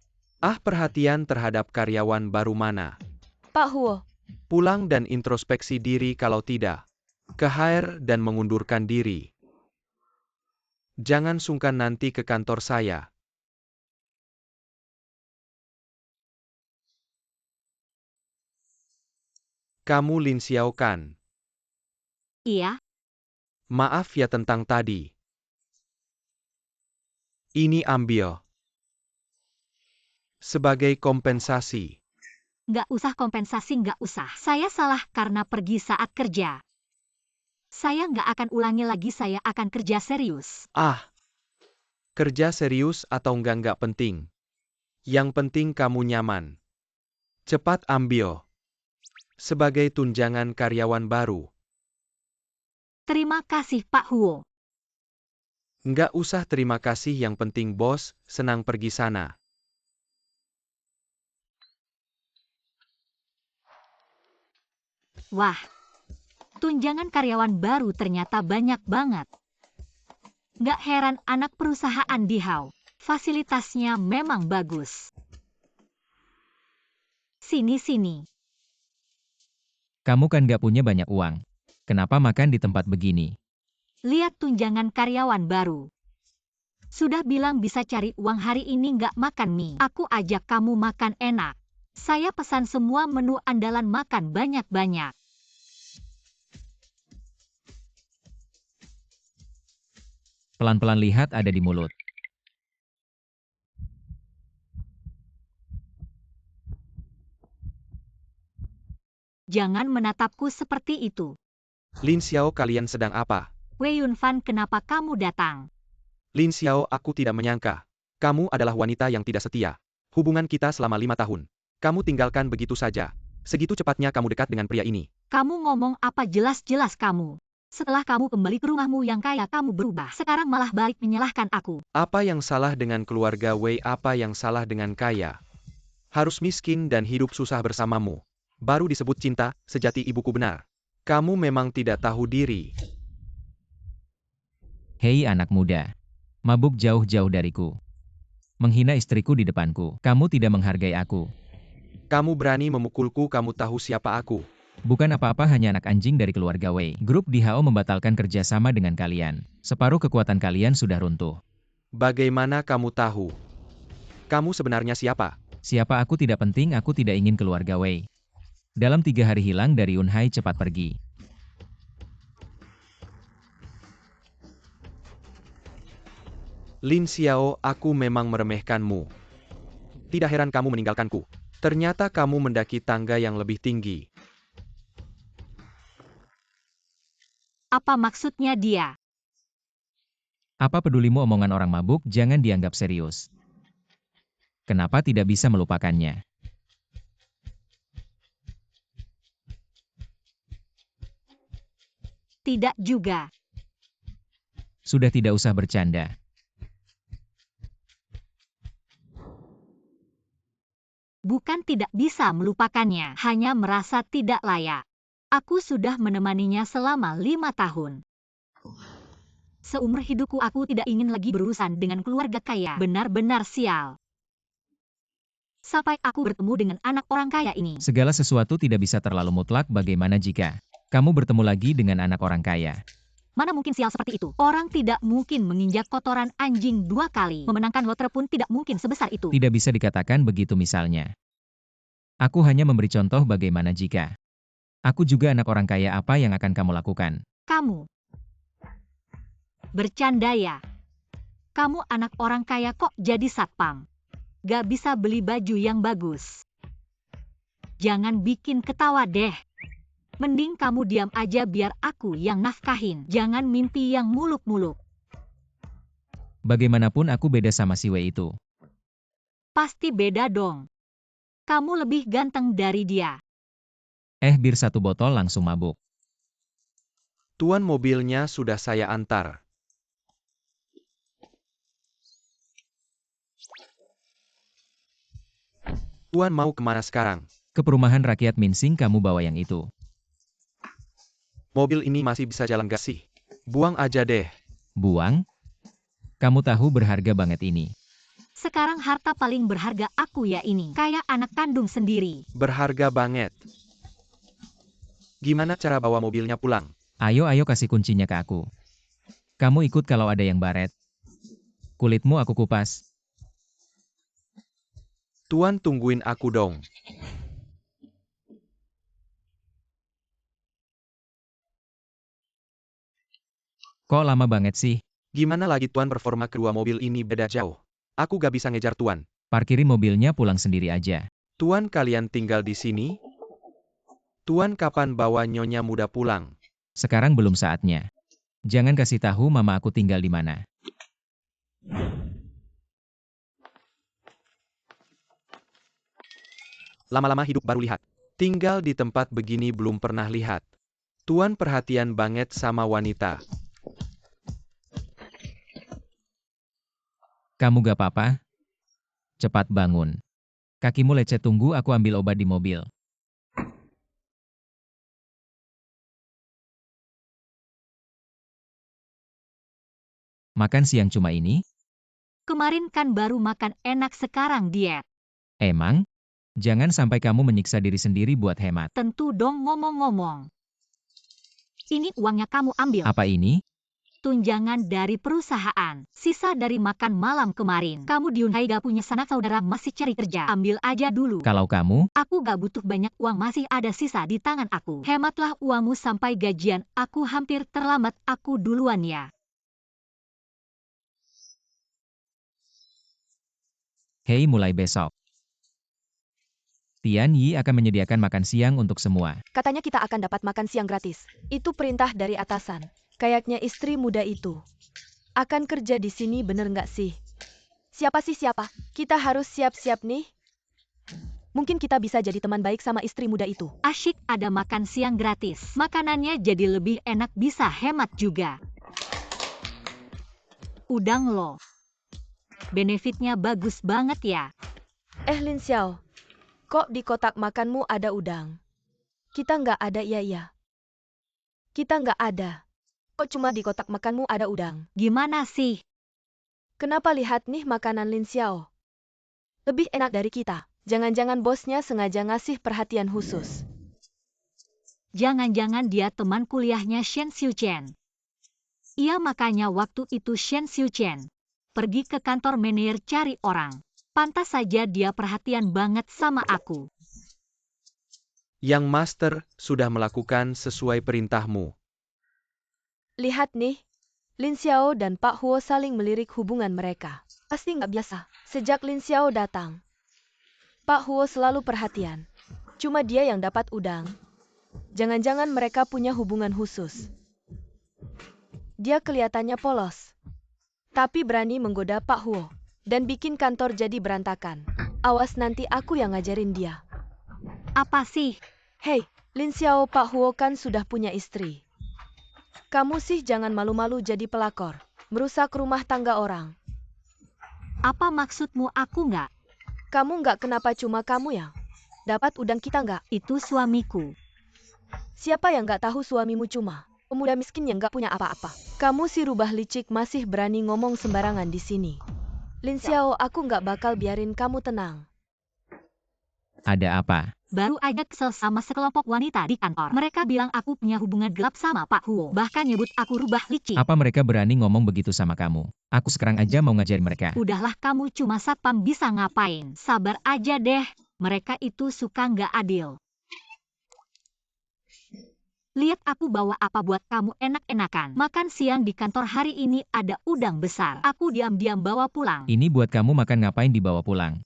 A: Perhatian terhadap karyawan baru mana?
C: Pak Huo,
A: Pulang dan introspeksi diri kalau tidak. Ke-hire dan mengundurkan diri. Jangan sungkan nanti ke kantor saya. Kamu Lin Xiao kan?
D: Iya,
A: Maaf ya tentang tadi. Ini ambil. Sebagai kompensasi.
D: nggak usah kompensasi, nggak usah. Saya salah karena pergi saat kerja. Saya nggak akan ulangi lagi, saya akan kerja serius.
A: Kerja serius atau nggak penting. Yang penting kamu nyaman. Cepat ambil. Sebagai tunjangan karyawan baru.
D: Terima kasih Pak Huo.
A: Nggak usah terima kasih, yang penting bos senang pergi sana.
D: Wah, tunjangan karyawan baru ternyata banyak banget. Nggak heran anak perusahaan di Hao. Fasilitasnya memang bagus. Sini.
B: Kamu kan gak punya banyak uang. Kenapa makan di tempat begini?
D: Lihat tunjangan karyawan baru. Sudah bilang bisa cari uang, hari ini nggak makan mie. Aku ajak kamu makan enak. Saya pesan semua menu andalan, makan banyak-banyak.
B: Pelan-pelan lihat ada di mulut.
D: Jangan menatapku seperti itu.
A: Lin Xiao, kalian sedang apa?
D: Wei Yunfan, kenapa kamu datang?
A: Lin Xiao, aku tidak menyangka. Kamu adalah wanita yang tidak setia. Hubungan kita selama 5 tahun. Kamu tinggalkan begitu saja. Segitu cepatnya kamu dekat dengan pria ini.
D: Kamu ngomong apa, jelas-jelas kamu. Setelah kamu kembali ke rumahmu yang kaya, kamu berubah. Sekarang malah balik menyalahkan aku.
A: Apa yang salah dengan keluarga Wei? Apa yang salah dengan kaya? Harus miskin dan hidup susah bersamamu. Baru disebut cinta sejati, ibuku benar. Kamu memang tidak tahu diri.
B: Hei anak muda. Mabuk jauh-jauh dariku. Menghina istriku di depanku. Kamu tidak menghargai aku.
A: Kamu berani memukulku, kamu tahu siapa aku.
B: Bukan apa-apa, hanya anak anjing dari keluarga Wei. Grup di Hao membatalkan kerjasama dengan kalian. Separuh kekuatan kalian sudah runtuh.
A: Bagaimana kamu tahu? Kamu sebenarnya siapa?
B: Siapa aku tidak penting, aku tidak ingin keluarga Wei. Dalam 3 hari hilang dari Yunhai, cepat pergi.
A: Lin Xiao, aku memang meremehkanmu. Tidak heran kamu meninggalkanku. Ternyata kamu mendaki tangga yang lebih tinggi.
D: Apa maksudnya dia?
B: Apa pedulimu omongan orang mabuk? Jangan dianggap serius. Kenapa tidak bisa melupakannya?
D: Tidak juga.
B: Sudah, tidak usah bercanda.
D: Bukan tidak bisa melupakannya, hanya merasa tidak layak. Aku sudah menemaninya selama 5 tahun. Seumur hidupku aku tidak ingin lagi berurusan dengan keluarga kaya. Benar-benar sial. Sampai aku bertemu dengan anak orang kaya ini.
B: Segala sesuatu tidak bisa terlalu mutlak. Bagaimana jika kamu bertemu lagi dengan anak orang kaya?
D: Mana mungkin sial seperti itu? Orang tidak mungkin menginjak kotoran anjing 2 kali. Memenangkan lotre pun tidak mungkin sebesar itu.
B: Tidak bisa dikatakan begitu misalnya. Aku hanya memberi contoh. Bagaimana jika aku juga anak orang kaya, apa yang akan kamu lakukan?
D: Kamu bercanda ya? Kamu anak orang kaya kok jadi satpam? Gak bisa beli baju yang bagus. Jangan bikin ketawa deh. Mending kamu diam aja biar aku yang nafkahin. Jangan mimpi yang muluk-muluk.
B: Bagaimanapun aku beda sama si Wei itu.
D: Pasti beda dong. Kamu lebih ganteng dari dia.
B: Bir 1 botol langsung mabuk.
A: Tuan, mobilnya sudah saya antar. Tuan mau kemana sekarang?
B: Ke perumahan rakyat Minsing kamu bawa yang itu.
A: Mobil ini masih bisa jalan gak sih? Buang aja deh.
B: Buang? Kamu tahu berharga banget ini.
D: Sekarang harta paling berharga aku ya ini. Kayak anak kandung sendiri.
A: Berharga banget. Gimana cara bawa mobilnya pulang?
B: Ayo kasih kuncinya ke aku. Kamu ikut kalau ada yang baret. Kulitmu aku kupas.
A: Tuan tungguin aku dong.
B: Kok lama banget sih?
A: Gimana lagi Tuan, performa kedua mobil ini beda jauh. Aku gak bisa ngejar Tuan.
B: Parkirin mobilnya pulang sendiri aja.
A: Tuan, kalian tinggal di sini? Tuan kapan bawa Nyonya Muda pulang?
B: Sekarang belum saatnya. Jangan kasih tahu mama aku tinggal di mana.
A: Lama-lama hidup baru lihat. Tinggal di tempat begini belum pernah lihat. Tuan perhatian banget sama wanita.
B: Kamu gak apa-apa? Cepat bangun. Kakimu lecet, tunggu aku ambil obat di mobil. Makan siang cuma ini?
D: Kemarin kan baru makan enak, sekarang diet.
B: Emang? Jangan sampai kamu menyiksa diri sendiri buat hemat.
D: Tentu dong, ngomong-ngomong. Ini uangnya kamu ambil.
B: Apa ini?
D: Tunjangan dari perusahaan. Sisa dari makan malam kemarin. Kamu di Hyundai gak punya sanak saudara, masih cari kerja. Ambil aja dulu.
B: Kalau kamu,
D: Aku gak butuh banyak uang, masih ada sisa di tangan aku. Hematlah uangmu sampai gajian. Aku hampir terlambat, aku duluan ya.
B: hei, mulai besok. Tian Yi akan menyediakan makan siang untuk semua.
C: Katanya kita akan dapat makan siang gratis. Itu perintah dari atasan. Kayaknya istri muda itu akan kerja di sini, bener nggak sih? Siapa sih siapa? Kita harus siap-siap nih. Mungkin kita bisa jadi teman baik sama istri muda itu.
D: Asyik ada makan siang gratis. Makanannya jadi lebih enak, bisa hemat juga. Udang loh. Benefitnya bagus banget ya.
C: Lin Xiao, kok di kotak makanmu ada udang? Kita nggak ada, iya. Kita nggak ada. Kok cuma di kotak makanmu ada udang?
D: Gimana sih?
C: Kenapa lihat nih makanan Lin Xiao? Lebih enak dari kita. Jangan-jangan bosnya sengaja ngasih perhatian khusus.
D: Jangan-jangan dia teman kuliahnya Shen Xiuchen. Iya, makanya waktu itu Shen Xiuchen pergi ke kantor manajer cari orang. Pantas saja dia perhatian banget sama aku.
A: Yang Master sudah melakukan sesuai perintahmu.
C: Lihat nih, Lin Xiao dan Pak Huo saling melirik, hubungan mereka pasti nggak biasa. Sejak Lin Xiao datang, Pak Huo selalu perhatian. Cuma dia yang dapat udang. Jangan-jangan mereka punya hubungan khusus. Dia kelihatannya polos, tapi berani menggoda Pak Huo dan bikin kantor jadi berantakan. Awas nanti aku yang ngajarin dia.
D: Apa sih?
C: Hei, Lin Xiao, Pak Huo kan sudah punya istri. Kamu sih jangan malu-malu jadi pelakor, merusak rumah tangga orang.
D: Apa maksudmu? Aku nggak.
C: Kamu nggak kenapa, cuma kamu yang dapat udang, kita nggak.
D: Itu suamiku.
C: Siapa yang nggak tahu suamimu cuma pemuda miskin yang nggak punya apa-apa. Kamu si rubah licik masih berani ngomong sembarangan di sini. Lin Xiao, aku nggak bakal biarin kamu tenang.
B: Ada apa?
D: Baru aja kesel sama sekelompok wanita di kantor. Mereka bilang aku punya hubungan gelap sama Pak Huo. Bahkan nyebut aku rubah licik.
B: Apa mereka berani ngomong begitu sama kamu? Aku sekarang aja mau ngajarin mereka.
D: Udahlah, kamu cuma satpam, bisa ngapain? Sabar aja deh. Mereka itu suka nggak adil. Lihat aku bawa apa buat kamu, enak-enakan. Makan siang di kantor hari ini ada udang besar. Aku diam-diam bawa pulang.
B: Ini buat kamu makan, ngapain dibawa pulang?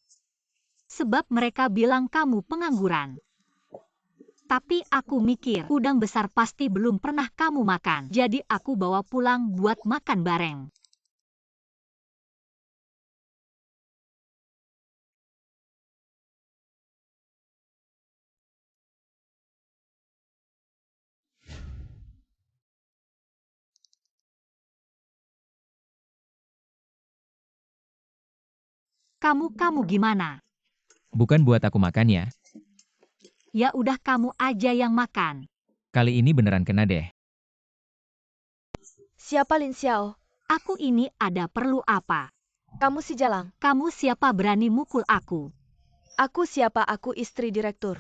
D: Sebab mereka bilang kamu pengangguran. Tapi aku mikir, udang besar pasti belum pernah kamu makan. Jadi aku bawa pulang buat makan bareng. Kamu gimana?
B: Bukan buat aku makan ya.
D: Ya udah kamu aja yang makan.
B: Kali ini beneran kena deh.
C: Siapa Lin Xiao?
D: Aku ini ada perlu apa?
C: Kamu si Jalang.
D: Kamu siapa berani mukul aku?
C: Aku siapa? Aku istri direktur.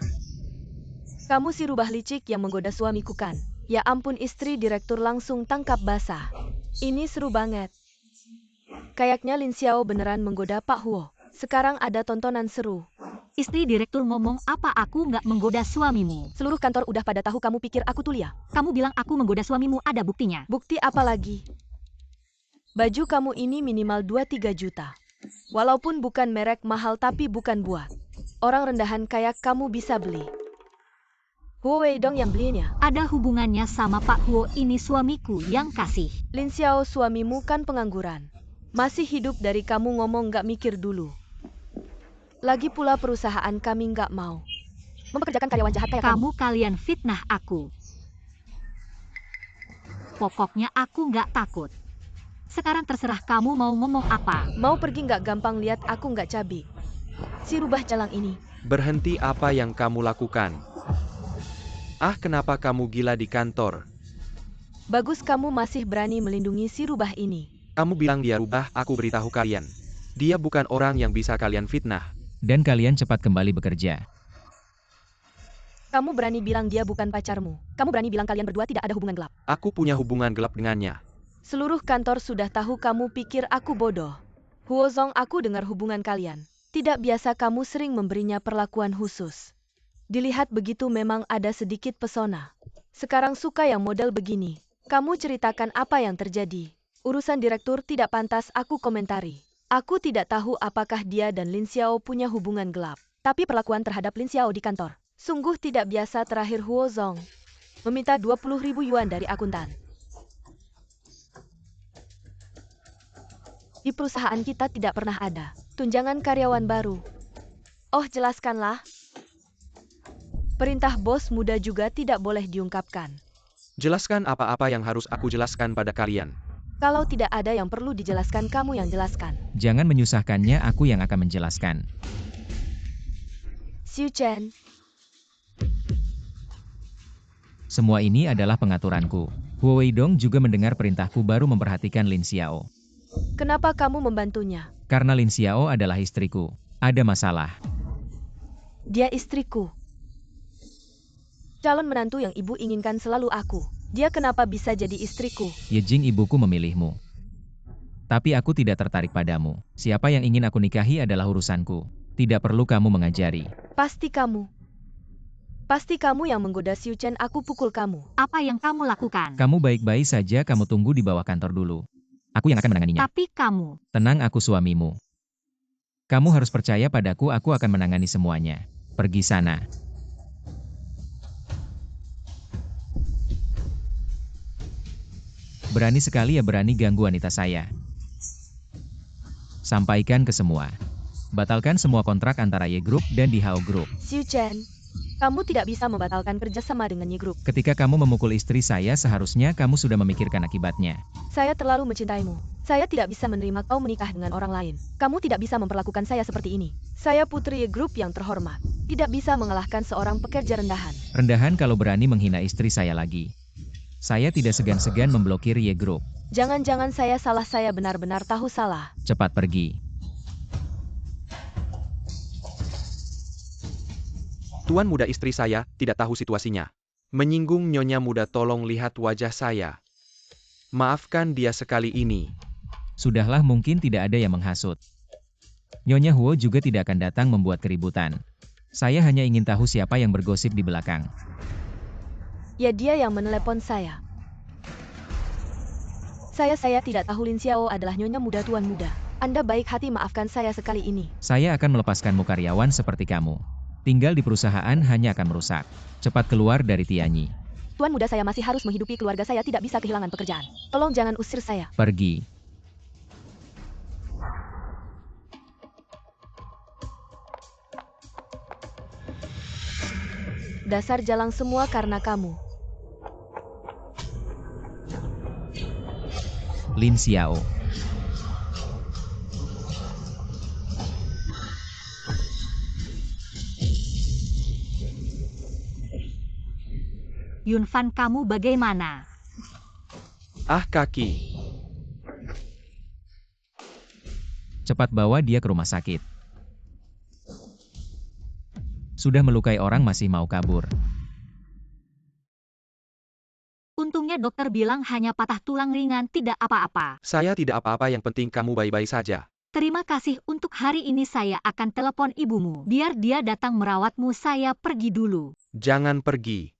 C: Kamu si rubah licik yang menggoda suamiku kan? Ya ampun, istri direktur langsung tangkap basah. Ini seru banget. Kayaknya Lin Xiao beneran menggoda Pak Huo. Sekarang ada tontonan seru.
D: Istri direktur ngomong apa aku nggak menggoda suamimu?
C: Seluruh kantor udah pada tahu kamu pikir aku tulia.
D: Kamu bilang aku menggoda suamimu, ada buktinya.
C: Bukti apa lagi? Baju kamu ini minimal 2-3 juta. Walaupun bukan merek mahal tapi bukan buat orang rendahan kayak kamu bisa beli. Huo Weidong yang belinya.
D: Ada hubungannya sama Pak Huo, ini suamiku yang kasih.
C: Lin Xiao, suamimu kan pengangguran. Masih hidup dari kamu ngomong nggak mikir dulu. Lagi pula perusahaan kami nggak mau mempekerjakan karyawan jahat kayak kamu.
D: Kalian fitnah aku. Pokoknya aku nggak takut. Sekarang terserah kamu mau ngomong apa.
C: Mau pergi nggak? Gampang, lihat aku nggak cabi. Si rubah jalang ini.
A: Berhenti apa yang kamu lakukan? Ah, kenapa kamu gila di kantor?
C: Bagus kamu masih berani melindungi si rubah ini.
A: Kamu bilang dia rubah, aku beritahu kalian. Dia bukan orang yang bisa kalian fitnah.
B: Dan kalian cepat kembali bekerja.
C: Kamu berani bilang dia bukan pacarmu. Kamu berani bilang kalian berdua tidak ada hubungan gelap.
A: Aku punya hubungan gelap dengannya.
C: Seluruh kantor sudah tahu. Kamu pikir aku bodoh? Huo Zong, aku dengar hubungan kalian. Tidak biasa, kamu sering memberinya perlakuan khusus. Dilihat begitu memang ada sedikit pesona. Sekarang suka yang model begini. Kamu ceritakan apa yang terjadi. Urusan direktur tidak pantas aku komentari. Aku tidak tahu apakah dia dan Lin Xiao punya hubungan gelap. Tapi perlakuan terhadap Lin Xiao di kantor sungguh tidak biasa. Terakhir Huo Zong meminta 20.000 yuan dari akuntan. Di perusahaan kita tidak pernah ada tunjangan karyawan baru. Oh, jelaskanlah. Perintah bos muda juga tidak boleh diungkapkan.
A: Jelaskan apa-apa yang harus aku jelaskan pada kalian.
C: Kalau tidak ada yang perlu dijelaskan, kamu yang jelaskan.
B: Jangan menyusahkannya, aku yang akan menjelaskan.
C: Xiu Chen,
B: Semua ini adalah pengaturanku. Huo Weidong juga mendengar perintahku baru memperhatikan Lin Xiao.
C: kenapa kamu membantunya?
B: Karena Lin Xiao adalah istriku. Ada masalah.
C: Dia istriku. Calon menantu yang ibu inginkan selalu aku. Dia kenapa bisa jadi istriku?
B: Yejing, ibuku memilihmu. Tapi aku tidak tertarik padamu. Siapa yang ingin aku nikahi adalah urusanku. Tidak perlu kamu mengajari.
C: Pasti kamu. Pasti kamu yang menggoda Xiu Chen. Aku pukul kamu.
D: Apa yang kamu lakukan?
B: Kamu baik-baik saja, kamu tunggu di bawah kantor dulu. Aku yang akan menanganinya.
D: Tapi kamu.
B: Tenang, aku suamimu. Kamu harus percaya padaku, aku akan menangani semuanya. Pergi sana. Berani sekali ya, berani ganggu wanita saya. Sampaikan ke semua. Batalkan semua kontrak antara Ye Group dan Di Hao Group.
C: Xiu Chen, kamu tidak bisa membatalkan kerjasama dengan Ye Group.
B: Ketika kamu memukul istri saya, seharusnya kamu sudah memikirkan akibatnya.
C: Saya terlalu mencintaimu. Saya tidak bisa menerima kau menikah dengan orang lain. Kamu tidak bisa memperlakukan saya seperti ini. Saya putri Ye Group yang terhormat. Tidak bisa mengalahkan seorang pekerja rendahan.
B: Rendahan kalau berani menghina istri saya lagi. Saya tidak segan-segan memblokir Ye Group.
C: Jangan-jangan saya salah, saya benar-benar tahu salah.
B: Cepat pergi.
A: Tuan muda, istri saya tidak tahu situasinya. Menyinggung nyonya muda, tolong lihat wajah saya. Maafkan dia sekali ini.
B: Sudahlah, mungkin tidak ada yang menghasut. Nyonya Huo juga tidak akan datang membuat keributan. Saya hanya ingin tahu siapa yang bergosip di belakang.
C: Ya, dia yang menelepon saya. Saya tidak tahu Lin Xiao adalah nyonya muda, tuan muda. Anda baik hati, maafkan saya sekali ini.
B: Saya akan melepaskanmu, karyawan seperti kamu. Tinggal di perusahaan hanya akan merusak. Cepat keluar dari Tianyi.
C: Tuan muda, saya masih harus menghidupi keluarga saya, tidak bisa kehilangan pekerjaan. Tolong jangan usir saya.
B: Pergi.
C: Dasar jalang semua karena kamu.
B: Lin Xiao.
D: Yunfan, kamu bagaimana?
A: Ah, kaki.
B: Cepat bawa dia ke rumah sakit. Sudah melukai orang masih mau kabur.
D: Untungnya dokter bilang hanya patah tulang ringan, tidak apa-apa.
A: Saya tidak apa-apa, yang penting kamu baik-baik saja.
D: Terima kasih, untuk hari ini saya akan telepon ibumu. Biar dia datang merawatmu, saya pergi dulu.
A: Jangan pergi.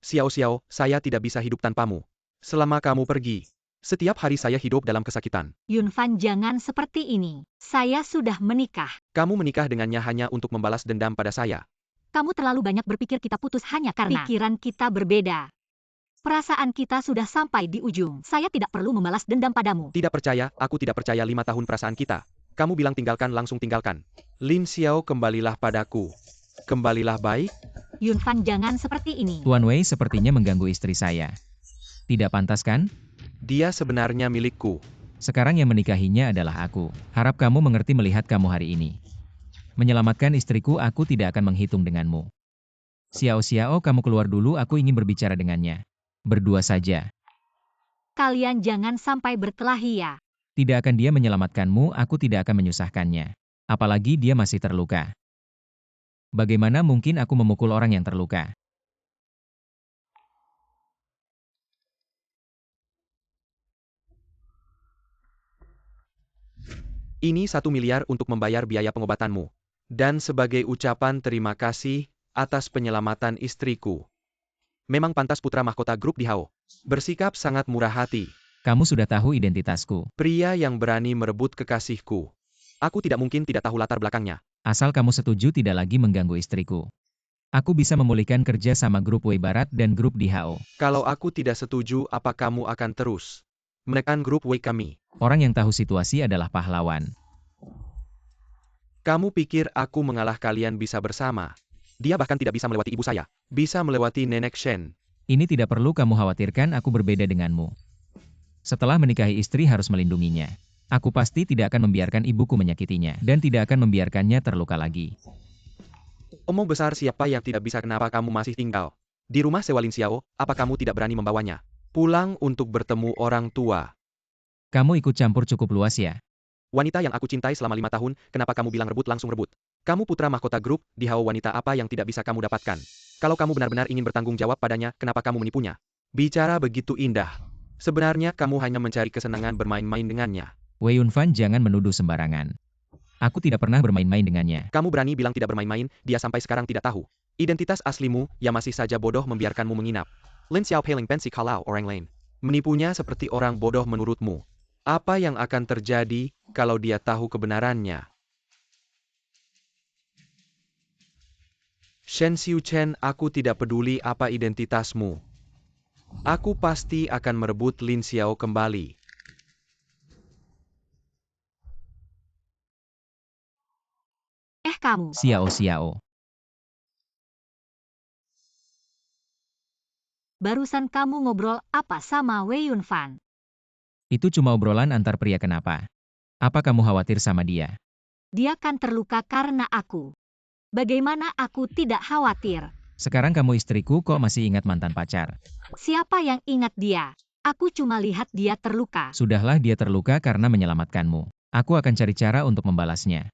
A: Xiao Xiao, saya tidak bisa hidup tanpamu. Selama kamu pergi, setiap hari saya hidup dalam kesakitan.
D: Yunfan, jangan seperti ini. Saya sudah menikah.
A: Kamu menikah dengannya hanya untuk membalas dendam pada saya.
D: Kamu terlalu banyak berpikir kita putus hanya karena pikiran kita berbeda. Perasaan kita sudah sampai di ujung. Saya tidak perlu membalas dendam padamu.
A: Tidak percaya, aku tidak percaya 5 tahun perasaan kita. Kamu bilang tinggalkan, langsung tinggalkan. Lin Xiao, kembalilah padaku. Kembalilah baik.
D: Yunfan, jangan seperti ini.
B: Tuan Wei sepertinya mengganggu istri saya. Tidak pantas kan?
A: Dia sebenarnya milikku.
B: Sekarang yang menikahinya adalah aku. Harap kamu mengerti melihat kamu hari ini. Menyelamatkan istriku, aku tidak akan menghitung denganmu. Xiao Xiao, kamu keluar dulu, aku ingin berbicara dengannya. Berdua saja.
D: Kalian jangan sampai berkelahi ya.
B: Tidak akan dia menyelamatkanmu, aku tidak akan menyusahkannya. Apalagi dia masih terluka. Bagaimana mungkin aku memukul orang yang terluka?
A: Ini 1 miliar untuk membayar biaya pengobatanmu. Dan sebagai ucapan terima kasih atas penyelamatan istriku. Memang pantas putra mahkota grup di Hao. Bersikap sangat murah hati.
B: Kamu sudah tahu identitasku.
A: Pria yang berani merebut kekasihku. Aku tidak mungkin tidak tahu latar belakangnya.
B: Asal kamu setuju tidak lagi mengganggu istriku. Aku bisa memulihkan kerja sama grup Wei Barat dan grup di Hao.
A: Kalau aku tidak setuju, apa kamu akan terus menekan grup Wei kami?
B: Orang yang tahu situasi adalah pahlawan.
A: Kamu pikir aku mengalah, kalian bisa bersama? Dia bahkan tidak bisa melewati ibu saya. Bisa melewati nenek Shen.
B: Ini tidak perlu kamu khawatirkan, aku berbeda denganmu. Setelah menikahi istri harus melindunginya. Aku pasti tidak akan membiarkan ibuku menyakitinya. Dan tidak akan membiarkannya terluka lagi.
A: Omong besar, siapa yang tidak bisa, kenapa kamu masih tinggal di rumah sewa Lin Xiao? Apa kamu tidak berani membawanya pulang untuk bertemu orang tua?
B: Kamu ikut campur cukup luas ya?
A: Wanita yang aku cintai selama 5 tahun, kenapa kamu bilang rebut langsung rebut? Kamu putra mahkota grup di Hao, wanita apa yang tidak bisa kamu dapatkan? Kalau kamu benar-benar ingin bertanggung jawab padanya, kenapa kamu menipunya? Bicara begitu indah. Sebenarnya kamu hanya mencari kesenangan bermain-main dengannya.
B: Wei Yunfan, jangan menuduh sembarangan. Aku tidak pernah bermain-main dengannya.
A: Kamu berani bilang tidak bermain-main, dia sampai sekarang tidak tahu identitas aslimu, ya masih saja bodoh membiarkanmu menginap. Lin Xiao paling pensi kalau orang lain menipunya seperti orang bodoh menurutmu. Apa yang akan terjadi kalau dia tahu kebenarannya? Shen Xiuchen, aku tidak peduli apa identitasmu. Aku pasti akan merebut Lin Xiao kembali.
D: Kamu.
B: Xiao Xiao.
D: Barusan kamu ngobrol apa sama Wei Yunfan?
B: Itu cuma obrolan antar pria, kenapa? Apa kamu khawatir sama dia?
D: Dia kan terluka karena aku. Bagaimana aku tidak khawatir?
B: Sekarang kamu istriku kok masih ingat mantan pacar?
D: Siapa yang ingat dia? Aku cuma lihat dia terluka.
B: Sudahlah, dia terluka karena menyelamatkanmu. Aku akan cari cara untuk membalasnya.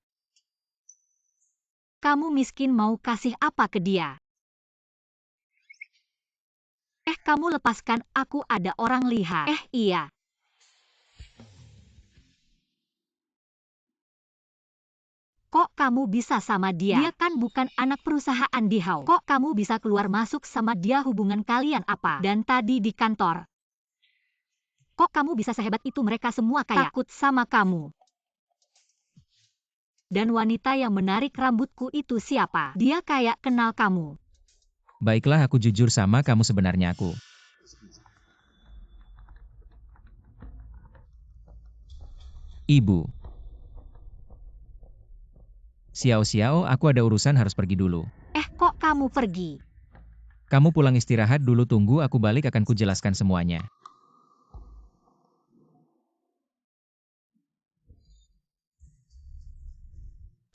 D: Kamu miskin mau kasih apa ke dia? Kamu lepaskan aku, ada orang lihat. Iya. Kok kamu bisa sama dia? Dia kan bukan anak perusahaan di Hao. Kok kamu bisa keluar masuk sama dia, hubungan kalian apa? Dan tadi di kantor. Kok kamu bisa sehebat itu, mereka semua kayak takut sama kamu? Dan wanita yang menarik rambutku itu siapa? Dia kayak kenal kamu.
B: Baiklah, aku jujur sama kamu, sebenarnya aku. Ibu. Xiao Xiao, aku ada urusan harus pergi dulu.
D: Kok kamu pergi?
B: Kamu pulang istirahat dulu, tunggu aku balik akan kujelaskan semuanya.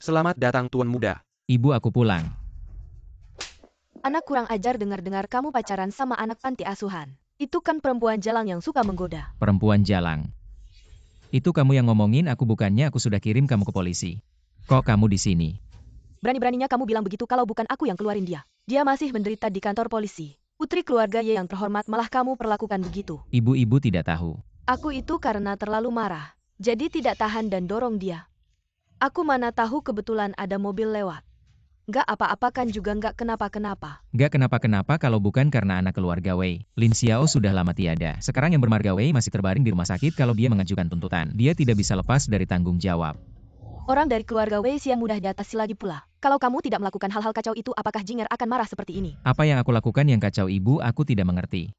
A: Selamat datang Tuan Muda.
B: Ibu, aku pulang.
C: Anak kurang ajar dengar-dengar kamu pacaran sama anak panti asuhan. Itu kan perempuan jalang yang suka menggoda.
B: Perempuan jalang. Itu kamu yang ngomongin, aku bukannya. Aku sudah kirim kamu ke polisi. Kok kamu di sini?
C: Berani-beraninya kamu bilang begitu kalau bukan aku yang keluarin dia. Dia masih menderita di kantor polisi. Putri keluarga Y yang terhormat malah kamu perlakukan begitu.
B: Ibu-ibu tidak tahu.
C: Aku itu karena terlalu marah. Jadi tidak tahan dan dorong dia. Aku mana tahu kebetulan ada mobil lewat. Nggak apa-apa kan juga nggak kenapa-kenapa.
B: Gak kenapa-kenapa kalau bukan karena anak keluarga Wei. Lin Xiao sudah lama tiada. Sekarang yang bermarga Wei masih terbaring di rumah sakit. Kalau dia mengajukan tuntutan, dia tidak bisa lepas dari tanggung jawab.
C: Orang dari keluarga Wei yang mudah diatasi lagi pula. Kalau kamu tidak melakukan hal-hal kacau itu, apakah Jinger akan marah seperti ini?
B: Apa yang aku lakukan yang kacau, ibu? Aku tidak mengerti.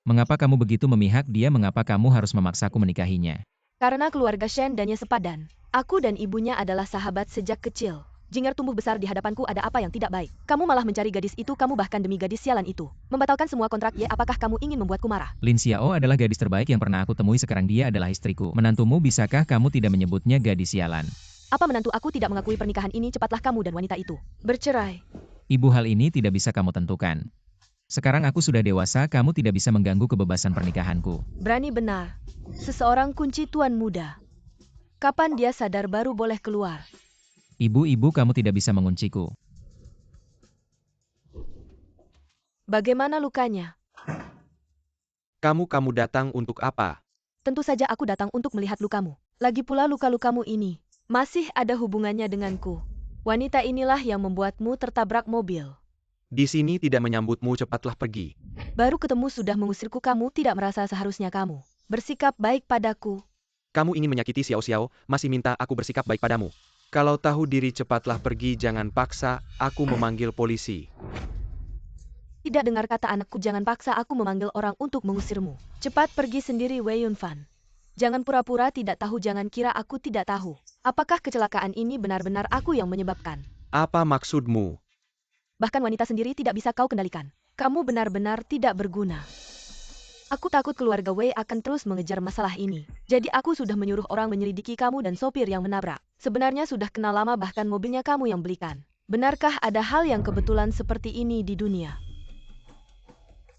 B: Mengapa kamu begitu memihak dia? Mengapa kamu harus memaksaku menikahinya?
C: Karena keluarga Shen dan Ye sepadan. Aku dan ibunya adalah sahabat sejak kecil. Jinger tumbuh besar di hadapanku, ada apa yang tidak baik? Kamu malah mencari gadis itu, kamu bahkan demi gadis sialan itu membatalkan semua kontrak Ye. Apakah kamu ingin membuatku marah?
B: Lin Xiao adalah gadis terbaik yang pernah aku temui. Sekarang dia adalah istriku. Menantumu, bisakah kamu tidak menyebutnya gadis sialan?
C: Apa menantu aku tidak mengakui pernikahan ini? Cepatlah kamu dan wanita itu bercerai.
B: Ibu, hal ini tidak bisa kamu tentukan. Sekarang aku sudah dewasa, kamu tidak bisa mengganggu kebebasan pernikahanku.
C: Berani benar. Seseorang kunci tuan muda. Kapan dia sadar baru boleh keluar?
B: Ibu, kamu tidak bisa mengunciku.
C: Bagaimana lukanya?
A: Kamu datang untuk apa?
C: Tentu saja aku datang untuk melihat lukamu. Lagi pula luka-lukamu ini masih ada hubungannya denganku. Wanita inilah yang membuatmu tertabrak mobil.
A: Di sini tidak menyambutmu, cepatlah pergi.
C: Baru ketemu sudah mengusirku, kamu tidak merasa seharusnya kamu bersikap baik padaku.
A: Kamu ingin menyakiti Xiao Xiao, masih minta aku bersikap baik padamu. Kalau tahu diri cepatlah pergi, jangan paksa aku memanggil polisi.
C: Tidak dengar kata anakku, jangan paksa aku memanggil orang untuk mengusirmu. Cepat pergi sendiri, Wei Yunfan. Jangan pura-pura tidak tahu, jangan kira aku tidak tahu. Apakah kecelakaan ini benar-benar aku yang menyebabkan?
A: Apa maksudmu?
C: Bahkan wanita sendiri tidak bisa kau kendalikan. Kamu benar-benar tidak berguna. Aku takut keluarga Wei akan terus mengejar masalah ini. Jadi aku sudah menyuruh orang menyelidiki kamu dan sopir yang menabrak. Sebenarnya sudah kenal lama, bahkan mobilnya kamu yang belikan. Benarkah ada hal yang kebetulan seperti ini di dunia?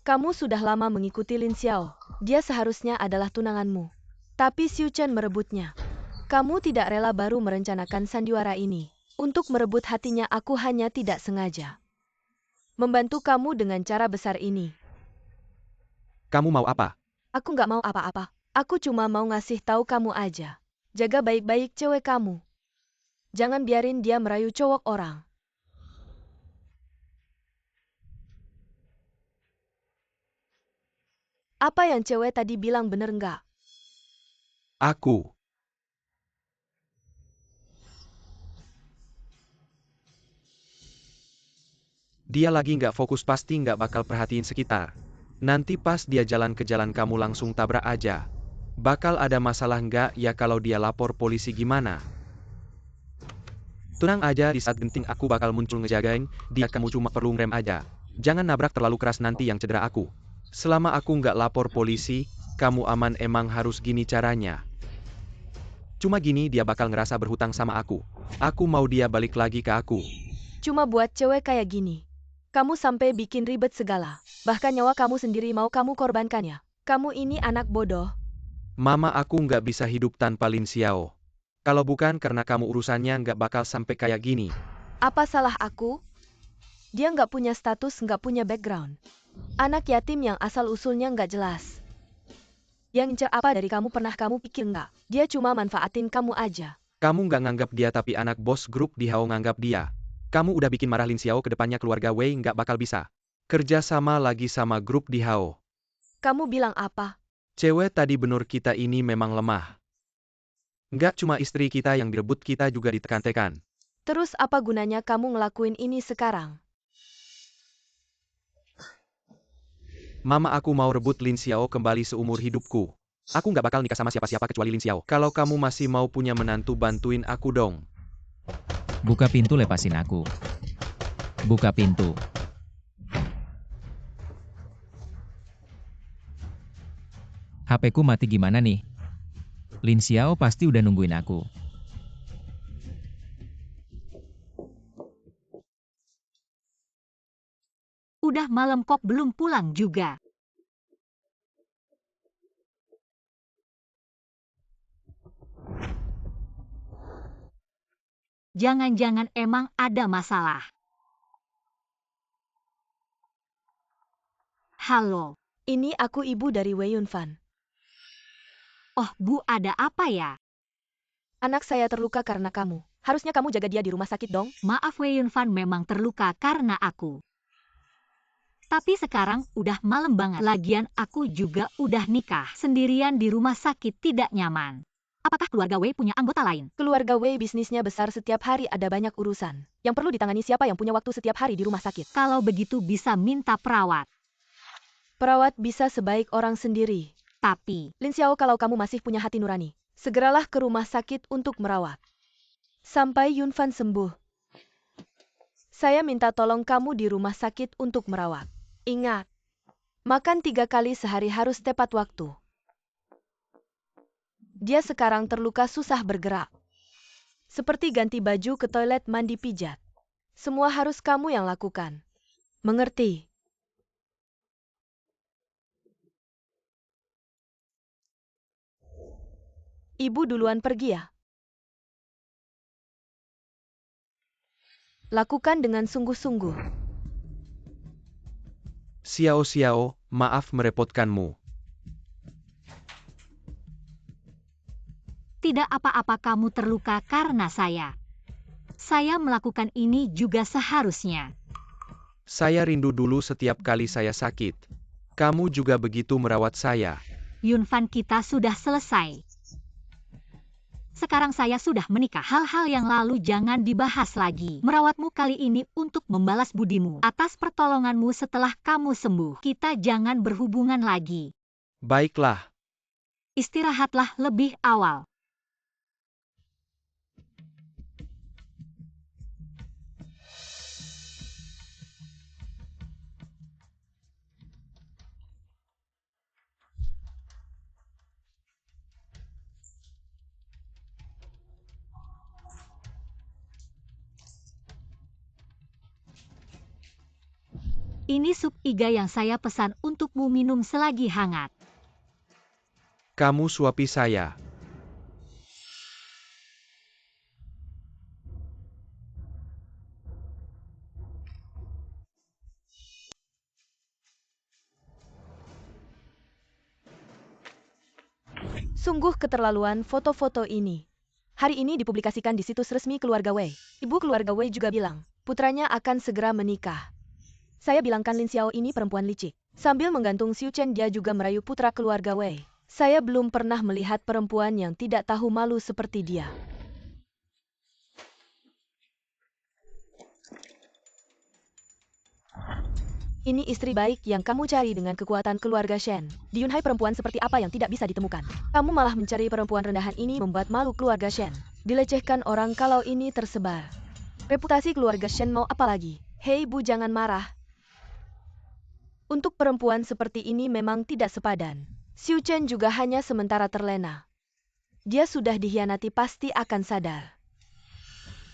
C: Kamu sudah lama mengikuti Lin Xiao. Dia seharusnya adalah tunanganmu. Tapi Xiu Chen merebutnya. Kamu tidak rela baru merencanakan sandiwara ini. Untuk merebut hatinya, aku hanya tidak sengaja membantu kamu dengan cara besar ini.
A: Kamu mau apa?
C: Aku nggak mau apa-apa. Aku cuma mau ngasih tahu kamu aja. Jaga baik-baik cewek kamu. Jangan biarin dia merayu cowok orang. Apa yang cewek tadi bilang bener nggak?
A: Aku. Dia lagi nggak fokus, pasti nggak bakal perhatiin sekitar. Nanti pas dia jalan ke jalan kamu langsung tabrak aja. Bakal ada masalah nggak ya kalau dia lapor polisi gimana? Tenang aja, di saat genting aku bakal muncul ngejagain dia, kamu cuma perlu ngerem aja. Jangan nabrak terlalu keras nanti yang cedera aku. Selama aku nggak lapor polisi, kamu aman. Emang harus gini caranya. Cuma gini dia bakal ngerasa berhutang sama aku. Aku mau dia balik lagi ke aku.
C: Cuma buat cewek kayak gini. Kamu sampai bikin ribet segala. Bahkan nyawa kamu sendiri mau kamu korbankan ya. Kamu ini anak bodoh.
A: Mama, aku nggak bisa hidup tanpa Lin Xiao. Kalau bukan karena kamu, urusannya nggak bakal sampai kayak gini.
C: Apa salah aku? Dia nggak punya status, nggak punya background. Anak yatim yang asal-usulnya nggak jelas. Yang incer apa dari kamu, pernah kamu pikir nggak? Dia cuma manfaatin kamu aja.
A: Kamu nggak nganggap dia, tapi anak bos grup di Hao nganggap dia. Kamu udah bikin marah Lin Xiao, kedepannya keluarga Wei nggak bakal bisa kerja sama lagi sama grup di Hao.
C: Kamu bilang apa?
A: Cewek tadi bener, kita ini memang lemah. Nggak cuma istri kita yang direbut, kita juga ditekan-tekan.
C: Terus apa gunanya kamu ngelakuin ini sekarang?
A: Mama, aku mau rebut Lin Xiao kembali seumur hidupku. Aku nggak bakal nikah sama siapa-siapa kecuali Lin Xiao. Kalau kamu masih mau punya menantu, bantuin aku dong.
B: Buka pintu, lepasin aku. Buka pintu. HP-ku mati gimana nih? Lin Xiao pasti udah nungguin aku.
D: Udah malam kok belum pulang juga. Jangan-jangan emang ada masalah. Halo.
C: Ini aku ibu dari Wei Yunfan.
D: Oh, Bu, ada apa ya?
C: Anak saya terluka karena kamu. Harusnya kamu jaga dia di rumah sakit dong.
D: Maaf, Wei Yunfan memang terluka karena aku. Tapi sekarang udah malam banget. Lagian aku juga udah nikah. Sendirian di rumah sakit tidak nyaman. Apakah keluarga Wei punya anggota lain?
C: Keluarga Wei bisnisnya besar, setiap hari ada banyak urusan. Yang perlu ditangani siapa yang punya waktu setiap hari di rumah sakit?
D: Kalau begitu bisa minta perawat.
C: Perawat bisa sebaik orang sendiri.
D: Tapi,
C: Lin Xiao, kalau kamu masih punya hati nurani, segeralah ke rumah sakit untuk merawat. Sampai Yunfan sembuh. Saya minta tolong kamu di rumah sakit untuk merawat. Ingat, makan 3 kali sehari harus tepat waktu. Dia sekarang terluka, susah bergerak. Seperti ganti baju, ke toilet, mandi, pijat. Semua harus kamu yang lakukan. Mengerti? Ibu duluan pergi ya. Lakukan dengan sungguh-sungguh.
A: Xiao, maaf merepotkanmu.
D: tidak apa-apa kamu terluka karena saya. Saya melakukan ini juga seharusnya.
A: Saya rindu dulu setiap kali saya sakit. Kamu juga begitu merawat saya.
D: Yunfan, kita sudah selesai. Sekarang saya sudah menikah. Hal-hal yang lalu jangan dibahas lagi. Merawatmu kali ini untuk membalas budimu atas pertolonganmu setelah kamu sembuh. Kita jangan berhubungan lagi.
A: Baiklah.
D: Istirahatlah lebih awal. Ini sup iga yang saya pesan untukmu minum selagi hangat.
A: Kamu suapi saya.
C: Sungguh keterlaluan foto-foto ini. Hari ini dipublikasikan di situs resmi keluarga Wei. Ibu keluarga Wei juga bilang, putranya akan segera menikah. Saya bilangkan Lin Xiao ini perempuan licik. Sambil menggantung Xiu Chen, dia juga merayu putra keluarga Wei. Saya belum pernah melihat perempuan yang tidak tahu malu seperti dia. Ini istri baik yang kamu cari dengan kekuatan keluarga Shen. Di Yunhai, perempuan seperti apa yang tidak bisa ditemukan? Kamu malah mencari perempuan rendahan ini, membuat malu keluarga Shen. Dilecehkan orang kalau ini tersebar. Reputasi keluarga Shen mau apa lagi? Hei Bu, jangan marah. Untuk perempuan seperti ini memang tidak sepadan. Xiu Chen juga hanya sementara terlena. Dia sudah dikhianati, pasti akan sadar.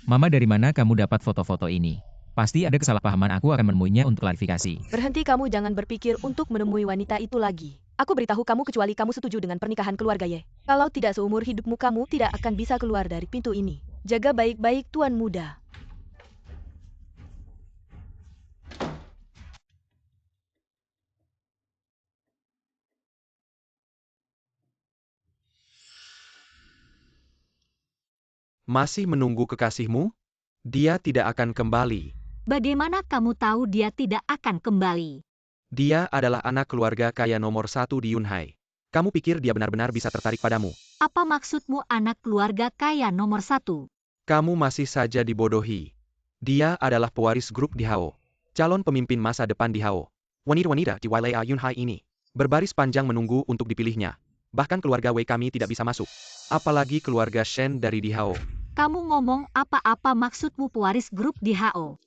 B: Mama, dari mana kamu dapat foto-foto ini? Pasti ada kesalahpahaman, aku akan menemuinya untuk klarifikasi.
C: Berhenti, kamu jangan berpikir untuk menemui wanita itu lagi. Aku beritahu kamu kecuali kamu setuju dengan pernikahan keluarga Ye. Kalau tidak, seumur hidupmu kamu tidak akan bisa keluar dari pintu ini. Jaga baik-baik, tuan muda.
A: Masih menunggu kekasihmu? Dia tidak akan kembali.
D: Bagaimana kamu tahu dia tidak akan kembali?
A: Dia adalah anak keluarga kaya nomor 1 di Yunhai. Kamu pikir dia benar-benar bisa tertarik padamu?
D: Apa maksudmu anak keluarga kaya nomor 1?
A: Kamu masih saja dibodohi. Dia adalah pewaris grup di Hao. Calon pemimpin masa depan di Hao. Wanita-wanita di wilayah Yunhai ini berbaris panjang menunggu untuk dipilihnya. Bahkan keluarga Wei kami tidak bisa masuk. Apalagi keluarga Shen dari di Hao.
D: Kamu ngomong apa-apa, maksudmu pewaris grup di HO?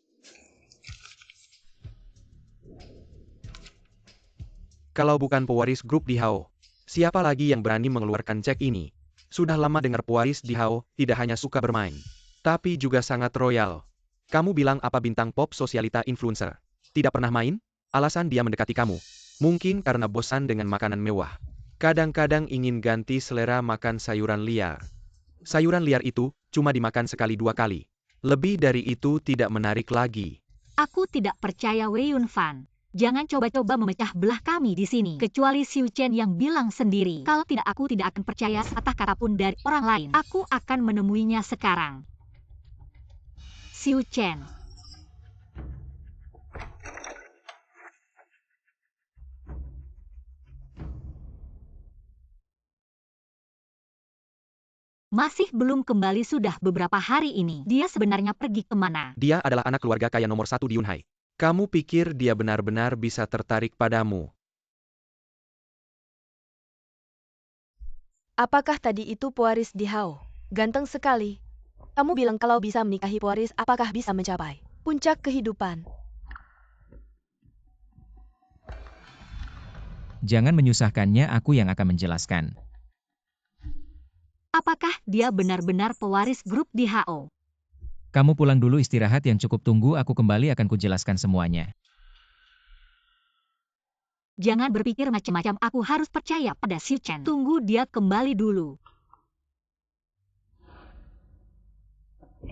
A: Kalau bukan pewaris grup di Hao, siapa lagi yang berani mengeluarkan cek ini? Sudah lama dengar pewaris di Hao tidak hanya suka bermain, tapi juga sangat royal. Kamu bilang apa bintang pop sosialita influencer? Tidak pernah main? Alasan dia mendekati kamu. Mungkin karena bosan dengan makanan mewah. Kadang-kadang ingin ganti selera makan sayuran liar. Sayuran liar itu cuma dimakan sekali 2 kali. Lebih dari itu tidak menarik lagi.
D: Aku tidak percaya Wei Yunfan. Jangan coba-coba memecah belah kami di sini. Kecuali Xiu Chen yang bilang sendiri. Kalau tidak, aku tidak akan percaya sepatah kata pun dari orang lain. Aku akan menemuinya sekarang. Xiu Chen. Masih belum kembali sudah beberapa hari ini. Dia sebenarnya pergi kemana?
A: Dia adalah anak keluarga kaya nomor 1 di Yunhai. Kamu pikir dia benar-benar bisa tertarik padamu?
C: Apakah tadi itu pewaris di Hao? Ganteng sekali. Kamu bilang kalau bisa menikahi pewaris, apakah bisa mencapai puncak kehidupan?
B: Jangan menyusahkannya, aku yang akan menjelaskan.
D: Apakah dia benar-benar pewaris grup di HO?
B: Kamu pulang dulu istirahat yang cukup, tunggu aku kembali akan kujelaskan semuanya.
D: Jangan berpikir macam-macam, aku harus percaya pada Xiu Chen. Tunggu dia kembali dulu.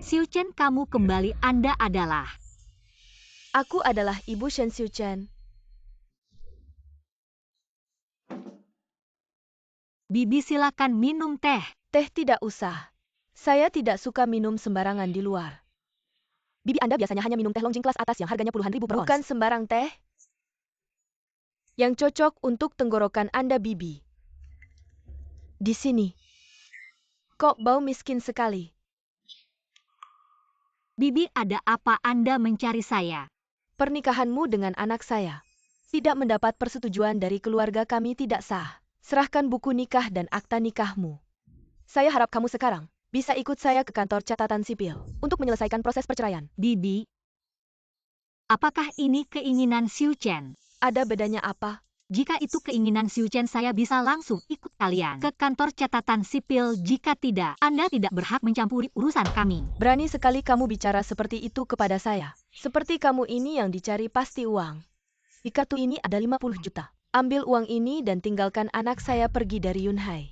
D: Xiu Chen, kamu kembali, Anda adalah...
C: Aku adalah Ibu Shen Xiu Chen.
D: Bibi, silakan minum teh.
C: Teh tidak usah. Saya tidak suka minum sembarangan di luar. Bibi, Anda biasanya hanya minum teh Longjing kelas atas yang harganya puluhan ribu per ons. Bukan sembarang teh yang cocok untuk tenggorokan Anda, Bibi. Di sini. Kok bau miskin sekali.
D: Bibi, ada apa Anda mencari saya?
C: Pernikahanmu dengan anak saya tidak mendapat persetujuan dari keluarga kami, tidak sah. Serahkan buku nikah dan akta nikahmu. Saya harap kamu sekarang bisa ikut saya ke kantor catatan sipil untuk menyelesaikan proses perceraian.
D: Bibi, apakah ini keinginan Xiu Chen?
C: Ada bedanya apa?
D: Jika itu keinginan Xiu Chen, saya bisa langsung ikut kalian ke kantor catatan sipil. Jika tidak, Anda tidak berhak mencampuri urusan kami.
C: Berani sekali kamu bicara seperti itu kepada saya. Seperti kamu ini yang dicari pasti uang. Di kartu ini ada 50 juta. Ambil uang ini dan tinggalkan anak saya pergi dari Yunhai.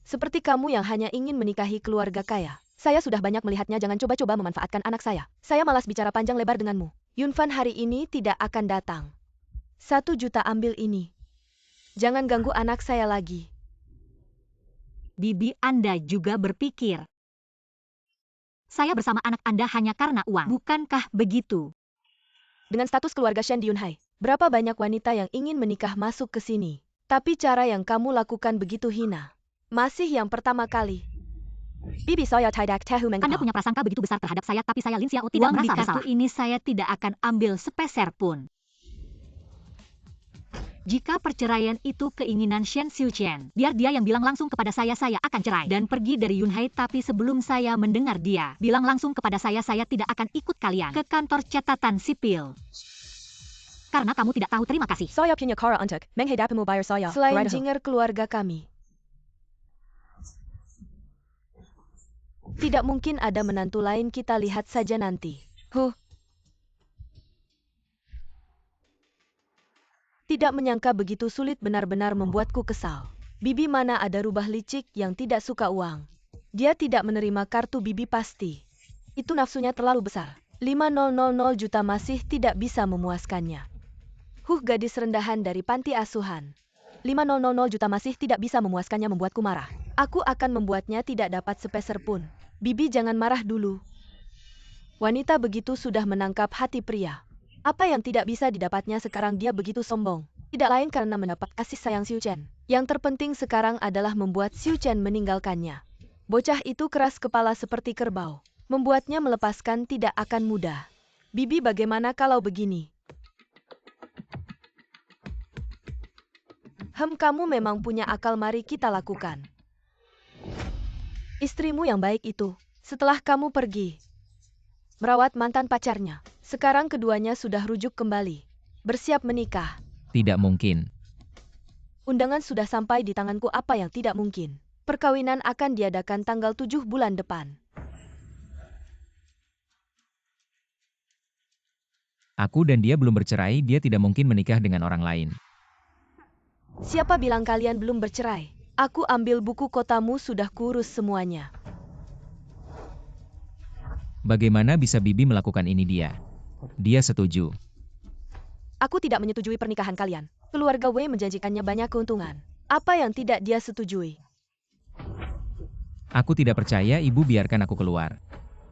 C: Seperti kamu yang hanya ingin menikahi keluarga kaya. Saya sudah banyak melihatnya, jangan coba-coba memanfaatkan anak saya. Saya malas bicara panjang lebar denganmu. Yunfan hari ini tidak akan datang. 1 juta ambil ini. Jangan ganggu anak saya lagi.
D: Bibi, Anda juga berpikir saya bersama anak Anda hanya karena uang, bukankah begitu?
C: Dengan status keluarga Shen di Yunhai, berapa banyak wanita yang ingin menikah masuk ke sini. Tapi cara yang kamu lakukan begitu hina. Masih yang pertama kali. Bibi saya tidak tahu mengapa.
D: Anda punya prasangka begitu besar terhadap saya, tapi saya Lin Xiao tidak
C: Uang
D: merasa
C: di kartu
D: bersalah. Ini saya tidak akan ambil sepeser pun. Jika perceraian itu keinginan Shen Xiu Chen, biar dia yang bilang langsung kepada saya akan cerai dan pergi dari Yunhai. Tapi sebelum saya mendengar dia bilang langsung kepada saya tidak akan ikut kalian ke kantor catatan sipil. Karena kamu tidak tahu terima kasih.
C: Saya punya cara untuk menghadapi bayar saya. Selain jinger keluarga kami, tidak mungkin ada menantu lain, kita lihat saja nanti. Tidak menyangka begitu sulit, benar-benar membuatku kesal. Bibi mana ada rubah licik yang tidak suka uang. Dia tidak menerima kartu Bibi pasti. Itu nafsunya terlalu besar. 5.000 juta masih tidak bisa memuaskannya. Gadis rendahan dari panti asuhan. 5.000 juta masih tidak bisa memuaskannya, membuatku marah. Aku akan membuatnya tidak dapat sepeser pun. Bibi jangan marah dulu. Wanita begitu sudah menangkap hati pria. Apa yang tidak bisa didapatnya sekarang, dia begitu sombong. Tidak lain karena mendapat kasih sayang Xiu Chen. Yang terpenting sekarang adalah membuat Xiu Chen meninggalkannya. Bocah itu keras kepala seperti kerbau. Membuatnya melepaskan tidak akan mudah. Bibi, bagaimana kalau begini? Kamu memang punya akal, mari kita lakukan. Istrimu yang baik itu, setelah kamu pergi merawat mantan pacarnya, sekarang keduanya sudah rujuk kembali, bersiap menikah.
B: Tidak mungkin.
C: Undangan sudah sampai di tanganku, apa yang tidak mungkin? Perkawinan akan diadakan tanggal 7 bulan depan.
B: Aku dan dia belum bercerai, dia tidak mungkin menikah dengan orang lain.
C: Siapa bilang kalian belum bercerai? Aku ambil buku kotamu sudah kurus semuanya.
B: Bagaimana bisa Bibi melakukan ini dia? Dia setuju.
C: Aku tidak menyetujui pernikahan kalian. Keluarga Wei menjanjikannya banyak keuntungan. Apa yang tidak dia setujui?
B: Aku tidak percaya, Ibu, biarkan aku keluar.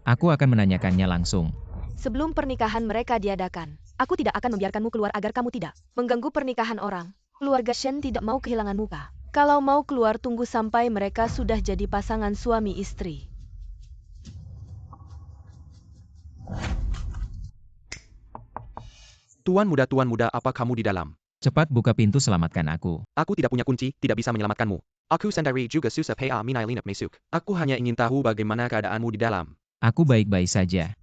B: Aku akan menanyakannya langsung.
C: Sebelum pernikahan mereka diadakan, aku tidak akan membiarkanmu keluar agar kamu tidak mengganggu pernikahan orang. Keluarga Shen tidak mau kehilangan muka. Kalau mau keluar, tunggu sampai mereka sudah jadi pasangan suami istri.
A: Tuan muda, apa kamu di dalam?
B: Cepat buka pintu, selamatkan aku.
A: Aku tidak punya kunci, tidak bisa menyelamatkanmu. Aku sendiri juga susah payah minai linap masuk. Aku hanya ingin tahu bagaimana keadaanmu di dalam.
B: Aku baik-baik saja.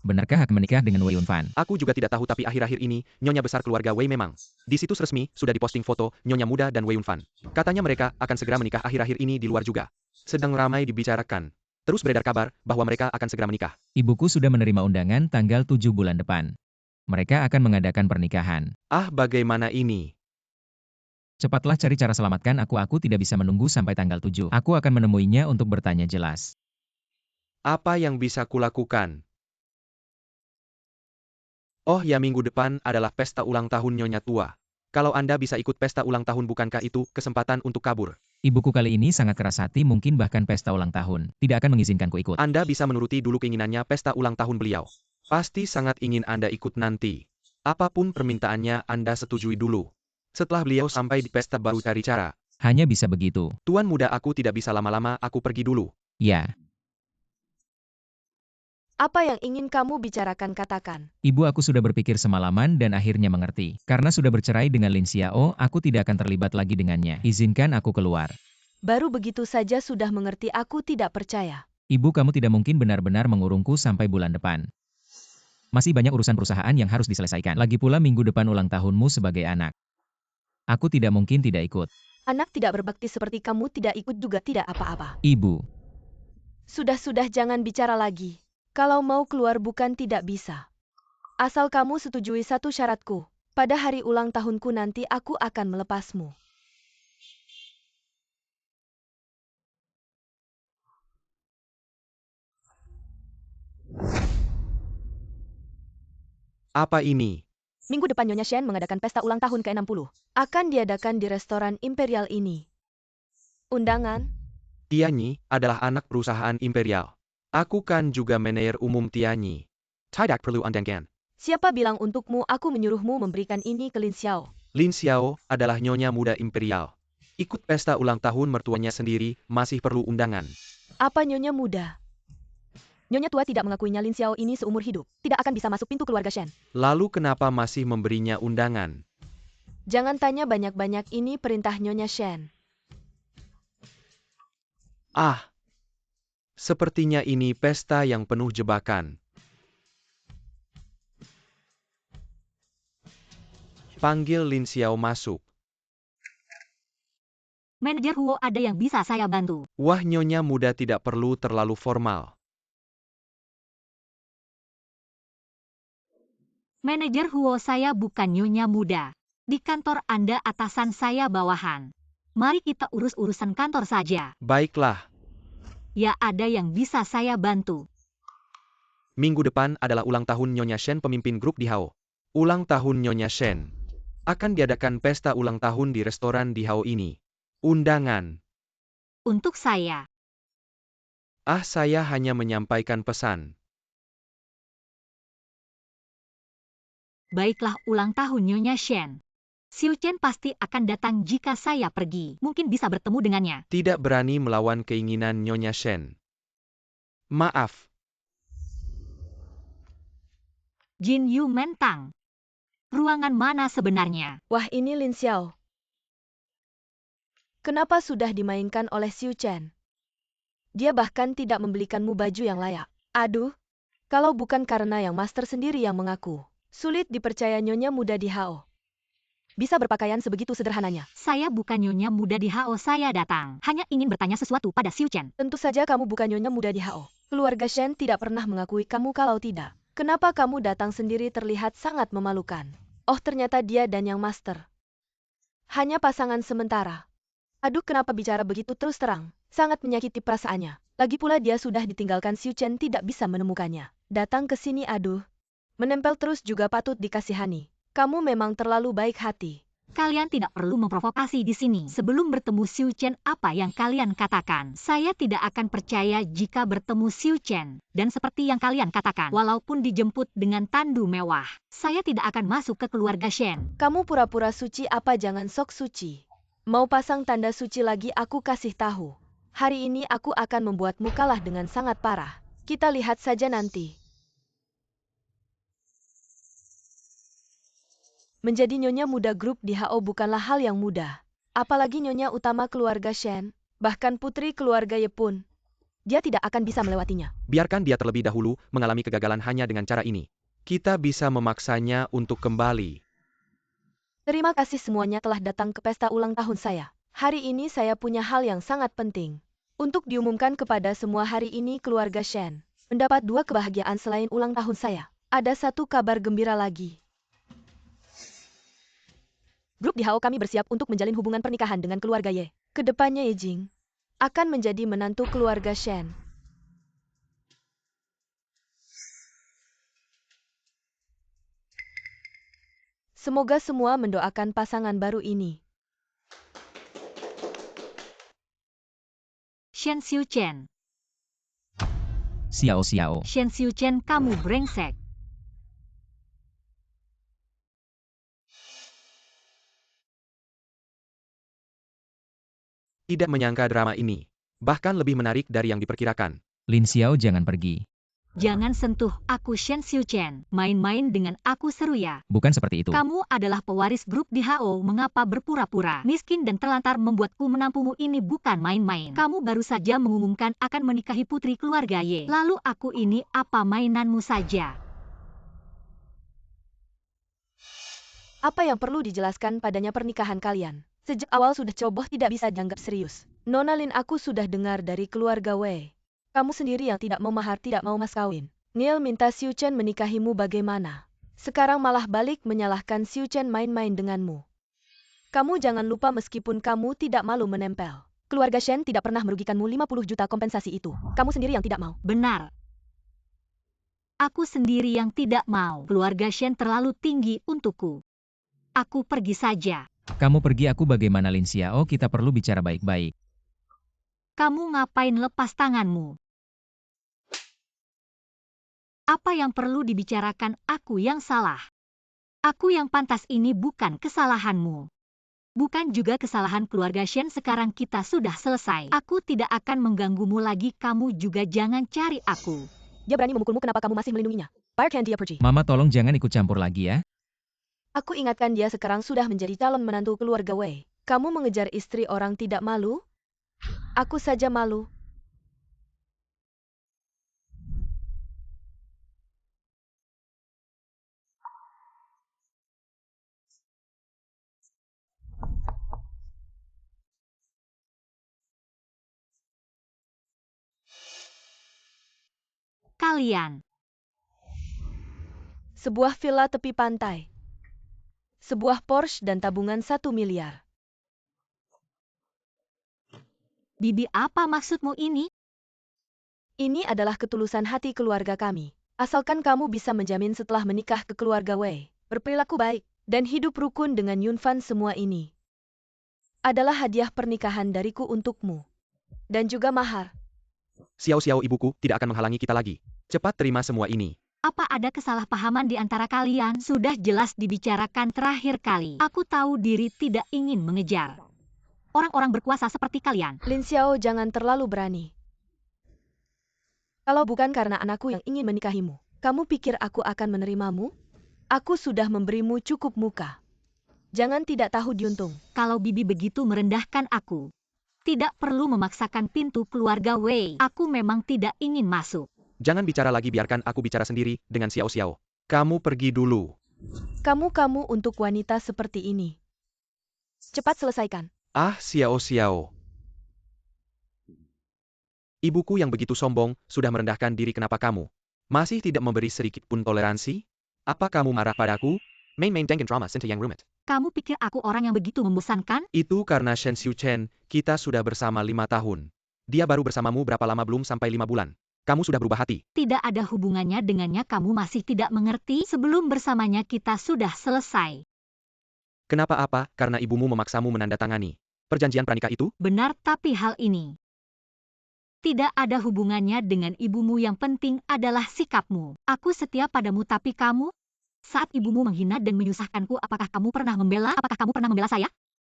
B: Benarkah akan menikah dengan Wei Yunfan?
A: Aku juga tidak tahu, tapi akhir-akhir ini, nyonya besar keluarga Wei memang. Di situs resmi, sudah diposting foto, nyonya muda dan Wei Yunfan. Katanya mereka akan segera menikah akhir-akhir ini di luar juga. Sedang ramai dibicarakan. Terus beredar kabar bahwa mereka akan segera menikah.
B: Ibuku sudah menerima undangan tanggal 7 bulan depan. Mereka akan mengadakan pernikahan.
A: Ah, bagaimana ini?
B: Cepatlah cari cara selamatkan aku. Aku tidak bisa menunggu sampai tanggal 7. Aku akan menemuinya untuk bertanya jelas.
A: Apa yang bisa kulakukan? Oh ya, minggu depan adalah pesta ulang tahun nyonya tua. Kalau Anda bisa ikut pesta ulang tahun, bukankah itu kesempatan untuk kabur?
B: Ibuku kali ini sangat keras hati, mungkin bahkan pesta ulang tahun tidak akan mengizinkanku ikut.
A: Anda bisa menuruti dulu keinginannya pesta ulang tahun beliau. Pasti sangat ingin Anda ikut nanti. Apapun permintaannya Anda setujui dulu. Setelah beliau sampai di pesta baru cari cara.
B: Hanya bisa begitu.
A: Tuan muda, aku tidak bisa lama-lama, aku pergi dulu.
B: Ya,
C: Apa yang ingin kamu bicarakan, katakan.
B: Ibu, aku sudah berpikir semalaman dan akhirnya mengerti. Karena sudah bercerai dengan Lin Xiao, aku tidak akan terlibat lagi dengannya. Izinkan aku keluar.
C: Baru begitu saja sudah mengerti, aku tidak percaya.
B: Ibu, kamu tidak mungkin benar-benar mengurungku sampai bulan depan. Masih banyak urusan perusahaan yang harus diselesaikan. Lagi pula minggu depan ulang tahunmu sebagai anak. Aku tidak mungkin tidak ikut.
C: Anak tidak berbakti seperti kamu tidak ikut juga tidak apa-apa.
B: Ibu,
C: Sudah-sudah, jangan bicara lagi. Kalau mau keluar bukan tidak bisa. Asal kamu setujui satu syaratku. Pada hari ulang tahunku nanti aku akan melepasmu.
A: Apa ini?
C: Minggu depan Nyonya Shen mengadakan pesta ulang tahun ke-60. Akan diadakan di restoran imperial ini. Undangan?
A: Tianyi adalah anak perusahaan imperial. Aku kan juga manajer umum Tianyi. Tidak perlu undangan.
C: Siapa bilang untukmu aku menyuruhmu memberikan ini ke Lin Xiao?
A: Lin Xiao adalah nyonya muda imperial. Ikut pesta ulang tahun mertuanya sendiri, masih perlu undangan.
C: Apa nyonya muda? Nyonya tua tidak mengakuinya Lin Xiao ini seumur hidup. Tidak akan bisa masuk pintu keluarga Shen.
A: Lalu kenapa masih memberinya undangan?
C: Jangan tanya banyak-banyak, ini perintah Nyonya Shen.
A: Ah, sepertinya ini pesta yang penuh jebakan. Panggil Lin Xiao masuk.
D: Manajer Huo, ada yang bisa saya bantu?
A: Wah, nyonya muda tidak perlu terlalu formal.
D: Manajer Huo, saya bukan nyonya muda. Di kantor Anda atasan, saya bawahan. Mari kita urus urusan kantor saja.
A: Baiklah,
D: Ya, ada yang bisa saya bantu.
A: minggu depan adalah ulang tahun Nyonya Shen, pemimpin grup di Hao. Ulang tahun Nyonya Shen. Akan diadakan pesta ulang tahun di restoran di Hao ini. Undangan.
D: Untuk saya.
A: Ah, saya hanya menyampaikan pesan.
D: Baiklah, ulang tahun Nyonya Shen. Xiu Chen pasti akan datang jika saya pergi. Mungkin bisa bertemu dengannya.
A: Tidak berani melawan keinginan Nyonya Shen. Maaf.
D: Jin Yu Mentang. Ruangan mana sebenarnya?
C: Wah, ini Lin Xiao. Kenapa sudah dimainkan oleh Xiu Chen? Dia bahkan tidak membelikanmu baju yang layak. Aduh, kalau bukan karena yang master sendiri yang mengaku. Sulit dipercaya nyonya muda di Hao bisa berpakaian sebegitu sederhananya.
D: Saya bukan nyonya muda di Hao, saya datang. Hanya ingin bertanya sesuatu pada Xiu Chen.
C: Tentu saja kamu bukan nyonya muda di Hao. Keluarga Shen tidak pernah mengakui kamu kalau tidak. Kenapa kamu datang sendiri terlihat sangat memalukan? Oh, ternyata dia dan Yang Master. Hanya pasangan sementara. Aduh, kenapa bicara begitu terus terang? Sangat menyakiti perasaannya. Lagi pula dia sudah ditinggalkan Xiu Chen tidak bisa menemukannya. Datang ke sini aduh. Menempel terus juga patut dikasihani. Kamu memang terlalu baik hati.
D: Kalian tidak perlu memprovokasi di sini. Sebelum bertemu Xiu Chen, apa yang kalian katakan? Saya tidak akan percaya jika bertemu Xiu Chen. Dan seperti yang kalian katakan, walaupun dijemput dengan tandu mewah, saya tidak akan masuk ke keluarga Shen.
C: Kamu pura-pura suci apa jangan sok suci. Mau pasang tanda suci lagi aku kasih tahu. Hari ini aku akan membuatmu kalah dengan sangat parah. Kita lihat saja nanti. Menjadi nyonya muda grup di HO bukanlah hal yang mudah. Apalagi nyonya utama keluarga Shen, bahkan putri keluarga Ye pun. Dia tidak akan bisa melewatinya.
A: Biarkan dia terlebih dahulu mengalami kegagalan hanya dengan cara ini. Kita bisa memaksanya untuk kembali.
C: Terima kasih semuanya telah datang ke pesta ulang tahun saya. Hari ini saya punya hal yang sangat penting. Untuk diumumkan kepada semua hari ini keluarga Shen. Mendapat 2 kebahagiaan selain ulang tahun saya. Ada 1 kabar gembira lagi. Grup di HO kami bersiap untuk menjalin hubungan pernikahan dengan keluarga Ye. Kedepannya Ye Jing akan menjadi menantu keluarga Shen. Semoga semua mendoakan pasangan baru ini.
D: Shen Xiu Chen.
B: Xiao Xiao.
D: Shen Xiu Chen, kamu brengsek.
A: Tidak menyangka drama ini. Bahkan lebih menarik dari yang diperkirakan.
B: Lin Xiao jangan pergi.
D: Jangan sentuh aku Shen Xiu Chen. Main-main dengan aku seru ya.
B: Bukan seperti itu.
D: Kamu adalah pewaris grup di HO. Mengapa berpura-pura miskin dan terlantar membuatku menampungmu? Ini bukan main-main. Kamu baru saja mengumumkan akan menikahi putri keluarga Ye. Lalu aku ini apa mainanmu saja?
C: Apa yang perlu dijelaskan padanya pernikahan kalian? Sejak awal sudah coboh tidak bisa dianggap serius. Nona Lin, aku sudah dengar dari keluarga Wei. Kamu sendiri yang tidak mau mahar, tidak mau mas kawin. Neil minta Xiu Chen menikahimu bagaimana? Sekarang malah balik menyalahkan Xiu Chen main-main denganmu. Kamu jangan lupa meskipun kamu tidak malu menempel. Keluarga Shen tidak pernah merugikanmu 50 juta kompensasi itu. Kamu sendiri yang tidak mau.
D: Benar. Aku sendiri yang tidak mau. Keluarga Shen terlalu tinggi untukku. Aku pergi saja.
B: Kamu pergi, aku bagaimana Lin Xiao? Kita perlu bicara baik-baik.
D: Kamu ngapain lepas tanganmu? Apa yang perlu dibicarakan? Aku yang salah. Aku yang pantas, ini bukan kesalahanmu. Bukan juga kesalahan keluarga Shen. Sekarang kita sudah selesai. Aku tidak akan mengganggumu lagi. Kamu juga jangan cari aku.
C: Dia berani memukulmu, kenapa kamu masih melindunginya? Biarkan dia pergi.
B: Mama tolong jangan ikut campur lagi ya.
C: Aku ingatkan dia sekarang sudah menjadi calon menantu keluarga Wei. Kamu mengejar istri orang tidak malu? Aku saja malu.
D: Kalian.
C: Sebuah villa tepi pantai. Sebuah Porsche dan tabungan 1 miliar.
D: Bibi, apa maksudmu ini?
C: Ini adalah ketulusan hati keluarga kami. Asalkan kamu bisa menjamin setelah menikah ke keluarga Wei, berperilaku baik, dan hidup rukun dengan Yunfan, semua ini adalah hadiah pernikahan dariku untukmu. Dan juga mahar.
A: Xiao-xiao, ibuku tidak akan menghalangi kita lagi. Cepat terima semua ini.
D: Apa ada kesalahpahaman di antara kalian? Sudah jelas dibicarakan terakhir kali. Aku tahu diri tidak ingin mengejar orang-orang berkuasa seperti kalian.
C: Lin Xiao, jangan terlalu berani. Kalau bukan karena anakku yang ingin menikahimu, kamu pikir aku akan menerimamu? Aku sudah memberimu cukup muka. Jangan tidak tahu diuntung.
D: Kalau Bibi begitu merendahkan aku, tidak perlu memaksakan pintu keluarga Wei. Aku memang tidak ingin masuk.
A: Jangan bicara lagi, biarkan aku bicara sendiri dengan Xiao-xiao. Kamu pergi dulu.
C: Kamu untuk wanita seperti ini. Cepat selesaikan.
A: Ah, Xiao-xiao. Ibuku yang begitu sombong, sudah merendahkan diri, kenapa kamu Masih tidak memberi sedikit pun toleransi? Apa kamu marah padaku?
E: Main dengan drama sinta yang rumit.
D: Kamu pikir aku orang yang begitu membosankan?
A: Itu karena Shen Xiuchen, kita sudah bersama 5 tahun. Dia baru bersamamu berapa lama belum sampai 5 bulan. Kamu sudah berubah hati.
D: Tidak ada hubungannya dengannya, kamu masih tidak mengerti. Sebelum bersamanya kita sudah selesai.
A: Kenapa apa? Karena ibumu memaksamu menandatangani perjanjian pranikah itu?
D: Benar, tapi hal ini tidak ada hubungannya dengan ibumu, yang penting adalah sikapmu. Aku setia padamu, tapi kamu, saat ibumu menghina dan menyusahkanku, apakah kamu pernah membela saya?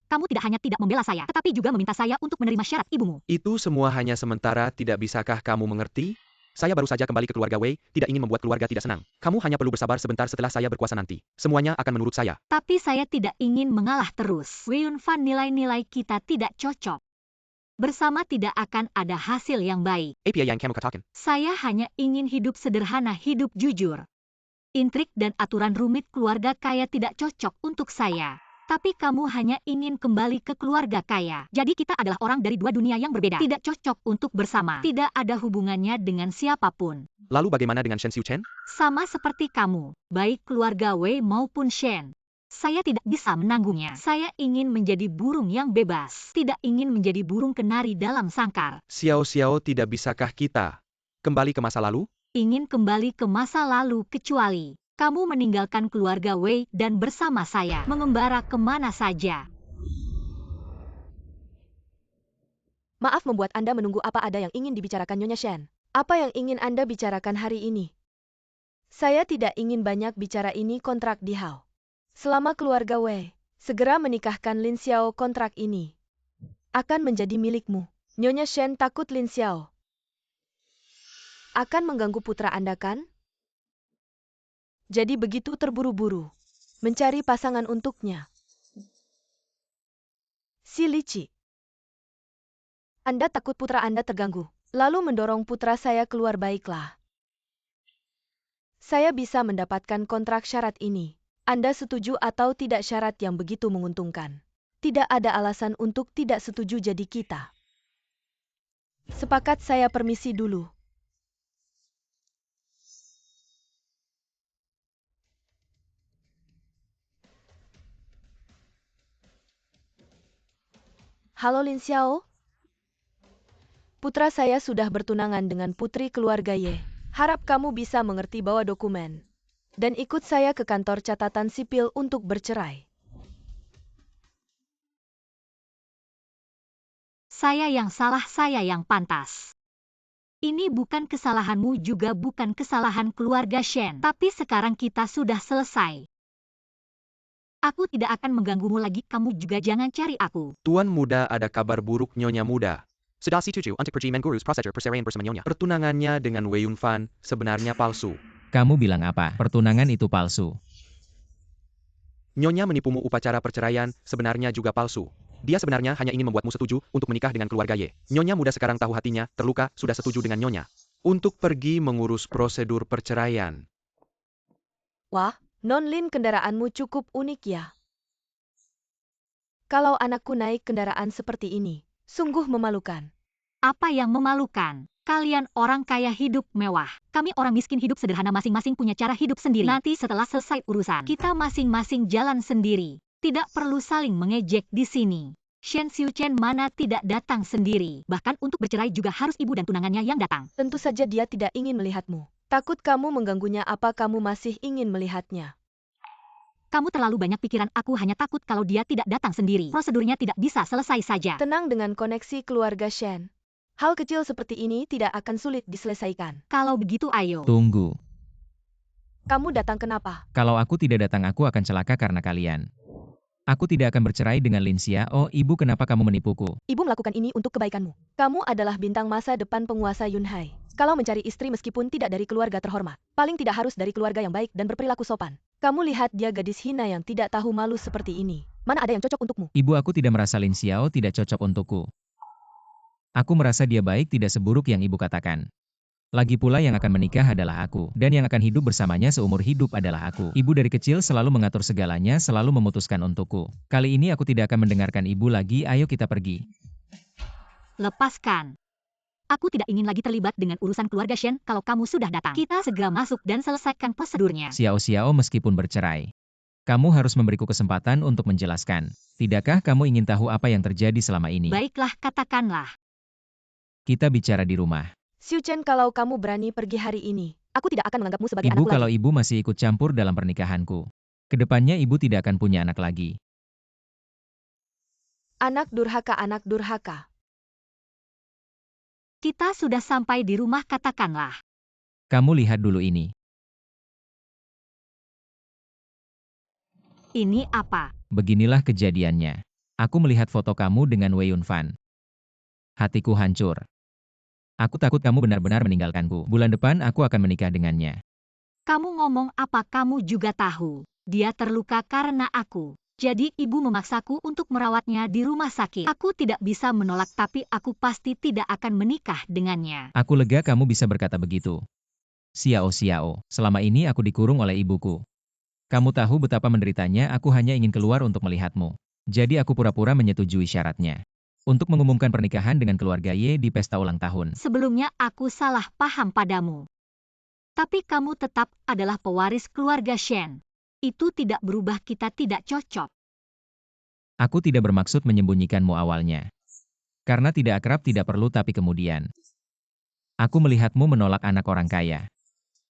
D: Kamu tidak hanya tidak membela saya, tetapi juga meminta saya untuk menerima syarat ibumu.
A: Itu semua hanya sementara, tidak bisakah kamu mengerti? Saya baru saja kembali ke keluarga Wei, tidak ingin membuat keluarga tidak senang. Kamu hanya perlu bersabar sebentar, setelah saya berkuasa nanti. Semuanya akan menurut saya.
D: Tapi saya tidak ingin mengalah terus. Wei Yunfan, nilai-nilai kita tidak cocok. Bersama tidak akan ada hasil yang baik.
E: Apa yang kamu katakan?
D: Saya hanya ingin hidup sederhana, hidup jujur. Intrik dan aturan rumit keluarga kaya tidak cocok untuk saya. Tapi kamu hanya ingin kembali ke keluarga kaya. Jadi kita adalah orang dari dua dunia yang berbeda. Tidak cocok untuk bersama. Tidak ada hubungannya dengan siapapun.
A: Lalu bagaimana dengan Shen Xiuchen?
D: Sama seperti kamu, baik keluarga Wei maupun Shen. Saya tidak bisa menanggungnya. Saya ingin menjadi burung yang bebas. Tidak ingin menjadi burung kenari dalam sangkar.
A: Xiao Xiao, tidak bisakah kita kembali ke masa lalu?
D: Ingin kembali ke masa lalu kecuali kamu meninggalkan keluarga Wei dan bersama saya mengembara kemana saja.
C: Maaf membuat Anda menunggu, apa ada yang ingin dibicarakan Nyonya Shen? Apa yang ingin Anda bicarakan hari ini? Saya tidak ingin banyak bicara, ini kontrak di Hao. Selama keluarga Wei segera menikahkan Lin Xiao, kontrak ini akan menjadi milikmu. Nyonya Shen takut Lin Xiao akan mengganggu putra Anda, kan? Jadi begitu terburu-buru mencari pasangan untuknya. Si Lici, Anda takut putra Anda terganggu, lalu mendorong putra saya keluar. Baiklah. Saya bisa mendapatkan kontrak syarat ini. Anda setuju atau tidak? Syarat yang begitu menguntungkan. Tidak ada alasan untuk tidak setuju, jadi kita sepakat. Saya permisi dulu. Halo Lin Xiao. Putra saya sudah bertunangan dengan putri keluarga Ye. Harap kamu bisa mengerti bahwa dokumen dan ikut saya ke kantor catatan sipil untuk bercerai.
D: Saya yang salah, saya yang pantas. Ini bukan kesalahanmu, juga bukan kesalahan keluarga Shen. Tapi sekarang kita sudah selesai. Aku tidak akan mengganggumu lagi, kamu juga jangan cari aku.
A: Tuan muda, ada kabar buruk. Nyonya muda,
E: Sudah si tujuh untuk pergi mengurus prosedur perceraian bersama Nyonya.
A: pertunangannya dengan Wei Yunfan sebenarnya palsu.
B: Kamu bilang apa? Pertunangan itu palsu.
A: Nyonya menipumu, upacara perceraian sebenarnya juga palsu. Dia sebenarnya hanya ingin membuatmu setuju untuk menikah dengan keluarga Ye. Nyonya muda sekarang tahu hatinya terluka, sudah setuju dengan Nyonya untuk pergi mengurus prosedur perceraian.
C: Wah, Non Lin, kendaraanmu cukup unik ya. Kalau anakku naik kendaraan seperti ini, sungguh memalukan.
D: Apa yang memalukan? Kalian orang kaya hidup mewah. Kami orang miskin hidup sederhana, masing-masing punya cara hidup sendiri. Nanti setelah selesai urusan, kita masing-masing jalan sendiri. Tidak perlu saling mengejek di sini. Shen Xiuchen mana tidak datang sendiri. Bahkan untuk bercerai juga harus ibu dan tunangannya yang datang.
C: Tentu saja dia tidak ingin melihatmu. Takut kamu mengganggunya. Apa kamu masih ingin melihatnya?
D: Kamu terlalu banyak pikiran, aku hanya takut kalau dia tidak datang sendiri. Prosedurnya tidak bisa selesai saja.
C: Tenang, dengan koneksi keluarga Shen, hal kecil seperti ini tidak akan sulit diselesaikan.
D: Kalau begitu ayo.
B: Tunggu.
C: Kamu datang kenapa?
B: Kalau aku tidak datang, aku akan celaka karena kalian. Aku tidak akan bercerai dengan Lin Xiao. Ibu, kenapa kamu menipuku?
C: Ibu melakukan ini untuk kebaikanmu. Kamu adalah bintang masa depan penguasa Yunhai. Kalau mencari istri meskipun tidak dari keluarga terhormat, paling tidak harus dari keluarga yang baik dan berperilaku sopan. Kamu lihat dia, gadis hina yang tidak tahu malu seperti ini. Mana ada yang cocok untukmu?
B: Ibu, aku tidak merasa Lin Xiao tidak cocok untukku. Aku merasa dia baik, tidak seburuk yang ibu katakan. Lagi pula yang akan menikah adalah aku, dan yang akan hidup bersamanya seumur hidup adalah aku. Ibu dari kecil selalu mengatur segalanya, selalu memutuskan untukku. Kali ini aku tidak akan mendengarkan ibu lagi, ayo kita pergi.
D: Lepaskan. Aku tidak ingin lagi terlibat dengan urusan keluarga Shen kalau kamu sudah datang. Kita segera masuk dan selesaikan prosedurnya.
B: Xiao Xiao meskipun bercerai. Kamu harus memberiku kesempatan untuk menjelaskan. Tidakkah kamu ingin tahu apa yang terjadi selama ini?
D: Baiklah, katakanlah.
B: Kita bicara di rumah.
C: Xiu Chen, kalau kamu berani pergi hari ini, aku tidak akan menganggapmu sebagai
B: Ibu,
C: anakku
B: kalau
C: lagi.
B: ibu masih ikut campur dalam pernikahanku, kedepannya ibu tidak akan punya anak lagi.
C: Anak durhaka, anak durhaka.
D: Kita sudah sampai di rumah, katakanlah.
B: Kamu lihat dulu ini.
D: Ini apa?
B: Beginilah kejadiannya. Aku melihat foto kamu dengan Wei Yunfan. Hatiku hancur. Aku takut kamu benar-benar meninggalkanku. Bulan depan aku akan menikah dengannya.
D: Kamu ngomong apa? Kamu juga tahu. Dia terluka karena aku. Jadi ibu memaksaku untuk merawatnya di rumah sakit. Aku tidak bisa menolak, tapi aku pasti tidak akan menikah dengannya.
B: Aku lega kamu bisa berkata begitu. Xiao Xiao, selama ini aku dikurung oleh ibuku. Kamu tahu betapa menderitanya, aku hanya ingin keluar untuk melihatmu. Jadi aku pura-pura menyetujui syaratnya. Untuk mengumumkan pernikahan dengan keluarga Ye di pesta ulang tahun.
D: Sebelumnya aku salah paham padamu. Tapi kamu tetap adalah pewaris keluarga Shen. Itu tidak berubah, kita tidak cocok.
B: Aku tidak bermaksud menyembunyikanmu awalnya. Karena tidak akrab tidak perlu, tapi kemudian aku melihatmu menolak anak orang kaya.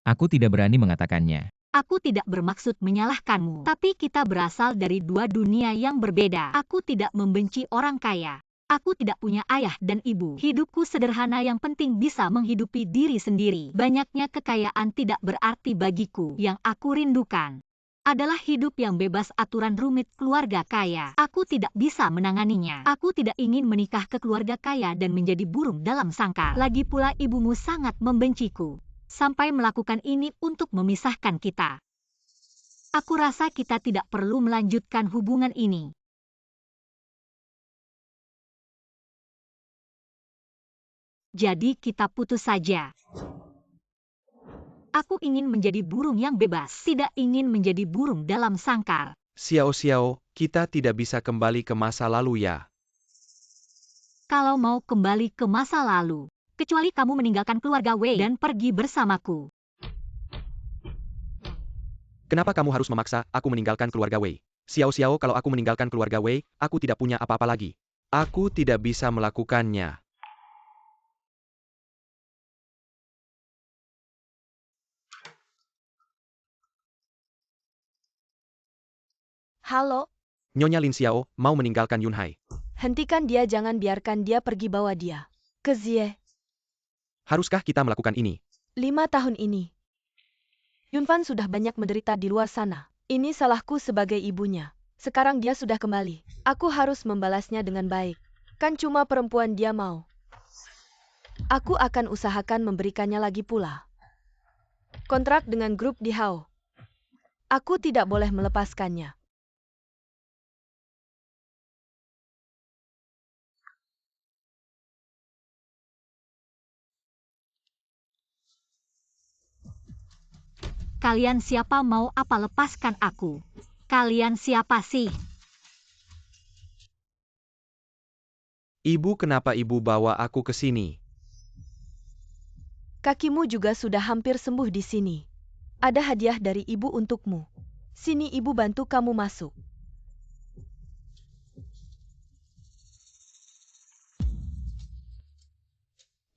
B: Aku tidak berani mengatakannya.
D: Aku tidak bermaksud menyalahkanmu, tapi kita berasal dari dua dunia yang berbeda. Aku tidak membenci orang kaya. Aku tidak punya ayah dan ibu. Hidupku sederhana, yang penting bisa menghidupi diri sendiri. Banyaknya kekayaan tidak berarti bagiku. Yang aku rindukan adalah hidup yang bebas aturan rumit keluarga kaya. Aku tidak bisa menanganinya. Aku tidak ingin menikah ke keluarga kaya dan menjadi burung dalam sangkar. Lagi pula ibumu sangat membenciku. Sampai melakukan ini untuk memisahkan kita. Aku rasa kita tidak perlu melanjutkan hubungan ini. Jadi kita putus saja. Aku ingin menjadi burung yang bebas, tidak ingin menjadi burung dalam sangkar.
A: Xiao Xiao, kita tidak bisa kembali ke masa lalu ya.
D: Kalau mau kembali ke masa lalu, kecuali kamu meninggalkan keluarga Wei dan pergi bersamaku.
A: Kenapa kamu harus memaksa aku meninggalkan keluarga Wei? Xiao Xiao, kalau aku meninggalkan keluarga Wei, aku tidak punya apa-apa lagi. Aku tidak bisa melakukannya.
C: Halo,
A: Nyonya Lin Xiao mau meninggalkan Yunhai.
C: hentikan dia, jangan biarkan dia pergi, bawa dia ke Zie.
A: Haruskah kita melakukan ini?
C: 5 tahun ini, Yunfan sudah banyak menderita di luar sana. Ini salahku sebagai ibunya. Sekarang dia sudah kembali. Aku harus membalasnya dengan baik. Kan cuma perempuan dia mau. Aku akan usahakan memberikannya lagi pula. Kontrak dengan grup di Hao. Aku tidak boleh melepaskannya.
D: Kalian siapa, mau apa? Lepaskan aku. Kalian siapa sih?
A: Ibu, kenapa ibu bawa aku ke sini?
C: Kakimu juga sudah hampir sembuh di sini. Ada hadiah dari ibu untukmu. Sini ibu bantu kamu masuk.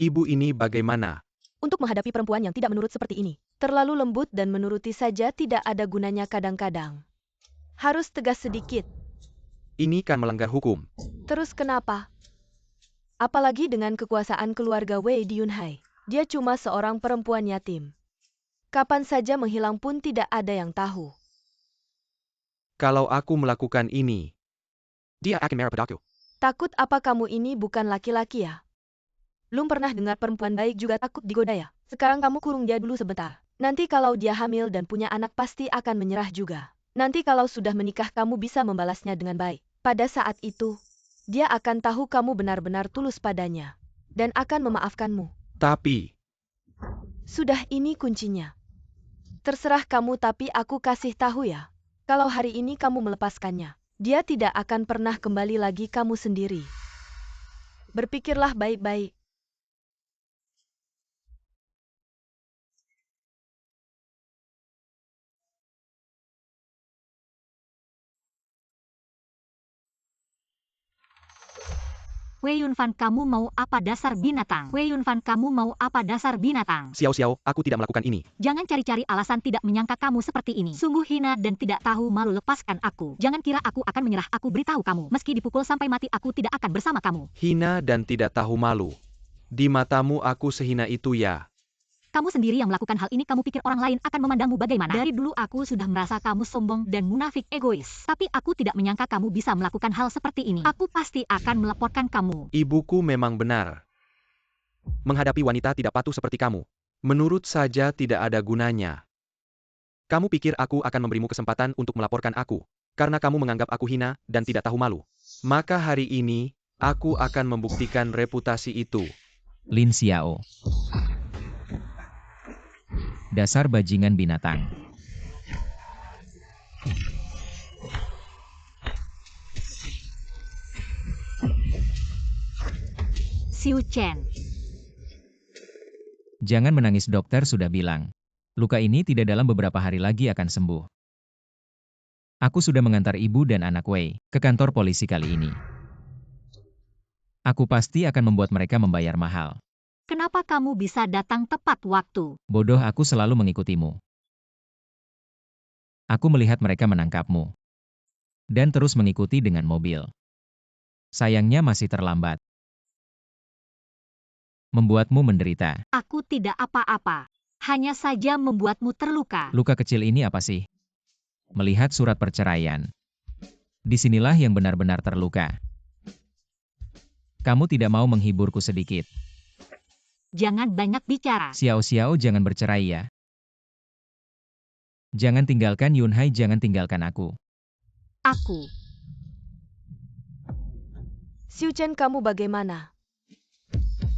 A: Ibu, ini bagaimana?
C: Untuk menghadapi perempuan yang tidak menurut seperti ini, terlalu lembut dan menuruti saja tidak ada gunanya kadang-kadang. Harus tegas sedikit.
A: Ini kan melanggar hukum.
C: Terus kenapa? Apalagi dengan kekuasaan keluarga Wei di Yunhai. Dia cuma seorang perempuan yatim. Kapan saja menghilang pun tidak ada yang tahu.
A: Kalau aku melakukan ini,
E: Dia akan marah padaku.
C: Takut apa? Kamu ini bukan laki-laki ya? Belum pernah dengar perempuan baik juga takut digoda ya? Sekarang kamu kurung dia dulu sebentar. Nanti kalau dia hamil dan punya anak pasti akan menyerah juga. Nanti kalau sudah menikah kamu bisa membalasnya dengan baik. Pada saat itu, dia akan tahu kamu benar-benar tulus padanya. Dan akan memaafkanmu.
A: tapi
C: Sudah, ini kuncinya. Terserah kamu, tapi aku kasih tahu ya. Kalau hari ini kamu melepaskannya, dia tidak akan pernah kembali lagi, kamu sendiri. Berpikirlah baik-baik.
D: Wei Yunfan, kamu mau apa dasar binatang? Wei Yunfan, kamu mau apa dasar binatang?
E: Xiao Xiao, aku tidak melakukan ini.
D: Jangan cari-cari alasan, tidak menyangka kamu seperti ini. Sungguh hina dan tidak tahu malu, lepaskan aku. Jangan kira aku akan menyerah, aku beritahu kamu. Meski dipukul sampai mati, aku tidak akan bersama kamu.
A: Hina dan tidak tahu malu. Di matamu aku sehina itu ya?
D: Kamu sendiri yang melakukan hal ini, kamu pikir orang lain akan memandangmu bagaimana? Dari dulu aku sudah merasa kamu sombong dan munafik, egois. Tapi aku tidak menyangka kamu bisa melakukan hal seperti ini. Aku pasti akan melaporkan kamu.
A: Ibuku memang benar. Menghadapi wanita tidak patuh seperti kamu, menurut saja tidak ada gunanya. Kamu pikir aku akan memberimu kesempatan untuk melaporkan aku, karena kamu menganggap aku hina dan tidak tahu malu. Maka hari ini, aku akan membuktikan reputasi itu.
B: Lin Xiao. Dasar bajingan binatang.
D: Xiu Chen.
B: Jangan menangis, dokter sudah bilang. Luka ini tidak dalam beberapa hari lagi akan sembuh. Aku sudah mengantar ibu dan anak Wei ke kantor polisi kali ini. Aku pasti akan membuat mereka membayar mahal.
D: Kenapa kamu bisa datang tepat waktu?
B: Bodoh, aku selalu mengikutimu. Aku melihat mereka menangkapmu. Dan terus mengikuti dengan mobil. Sayangnya masih terlambat. Membuatmu menderita.
D: Aku tidak apa-apa. Hanya saja membuatmu terluka.
B: Luka kecil ini apa sih? Melihat surat perceraian. Disinilah yang benar-benar terluka. Kamu tidak mau menghiburku sedikit.
D: Jangan banyak bicara.
B: Xiao Xiao, jangan bercerai ya. Jangan tinggalkan Yunhai, jangan tinggalkan aku.
D: Aku.
C: Xiu Chen, kamu bagaimana?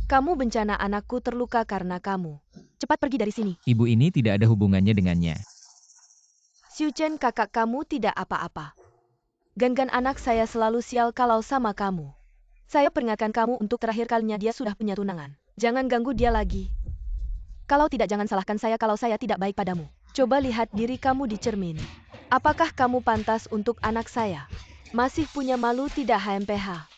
C: Kamu bencana, anakku terluka karena kamu. Cepat pergi dari sini.
B: Ibu ini tidak ada hubungannya dengannya.
C: Xiu Chen, kakak kamu tidak apa-apa. Gan-Gan anak saya selalu sial kalau sama kamu. Saya peringatkan kamu untuk terakhir kalinya, dia sudah punya tunangan. Jangan ganggu dia lagi. Kalau tidak, jangan salahkan saya kalau saya tidak baik padamu. Coba lihat diri kamu di cermin. Apakah kamu pantas untuk anak saya? Masih punya malu tidak, HMPH?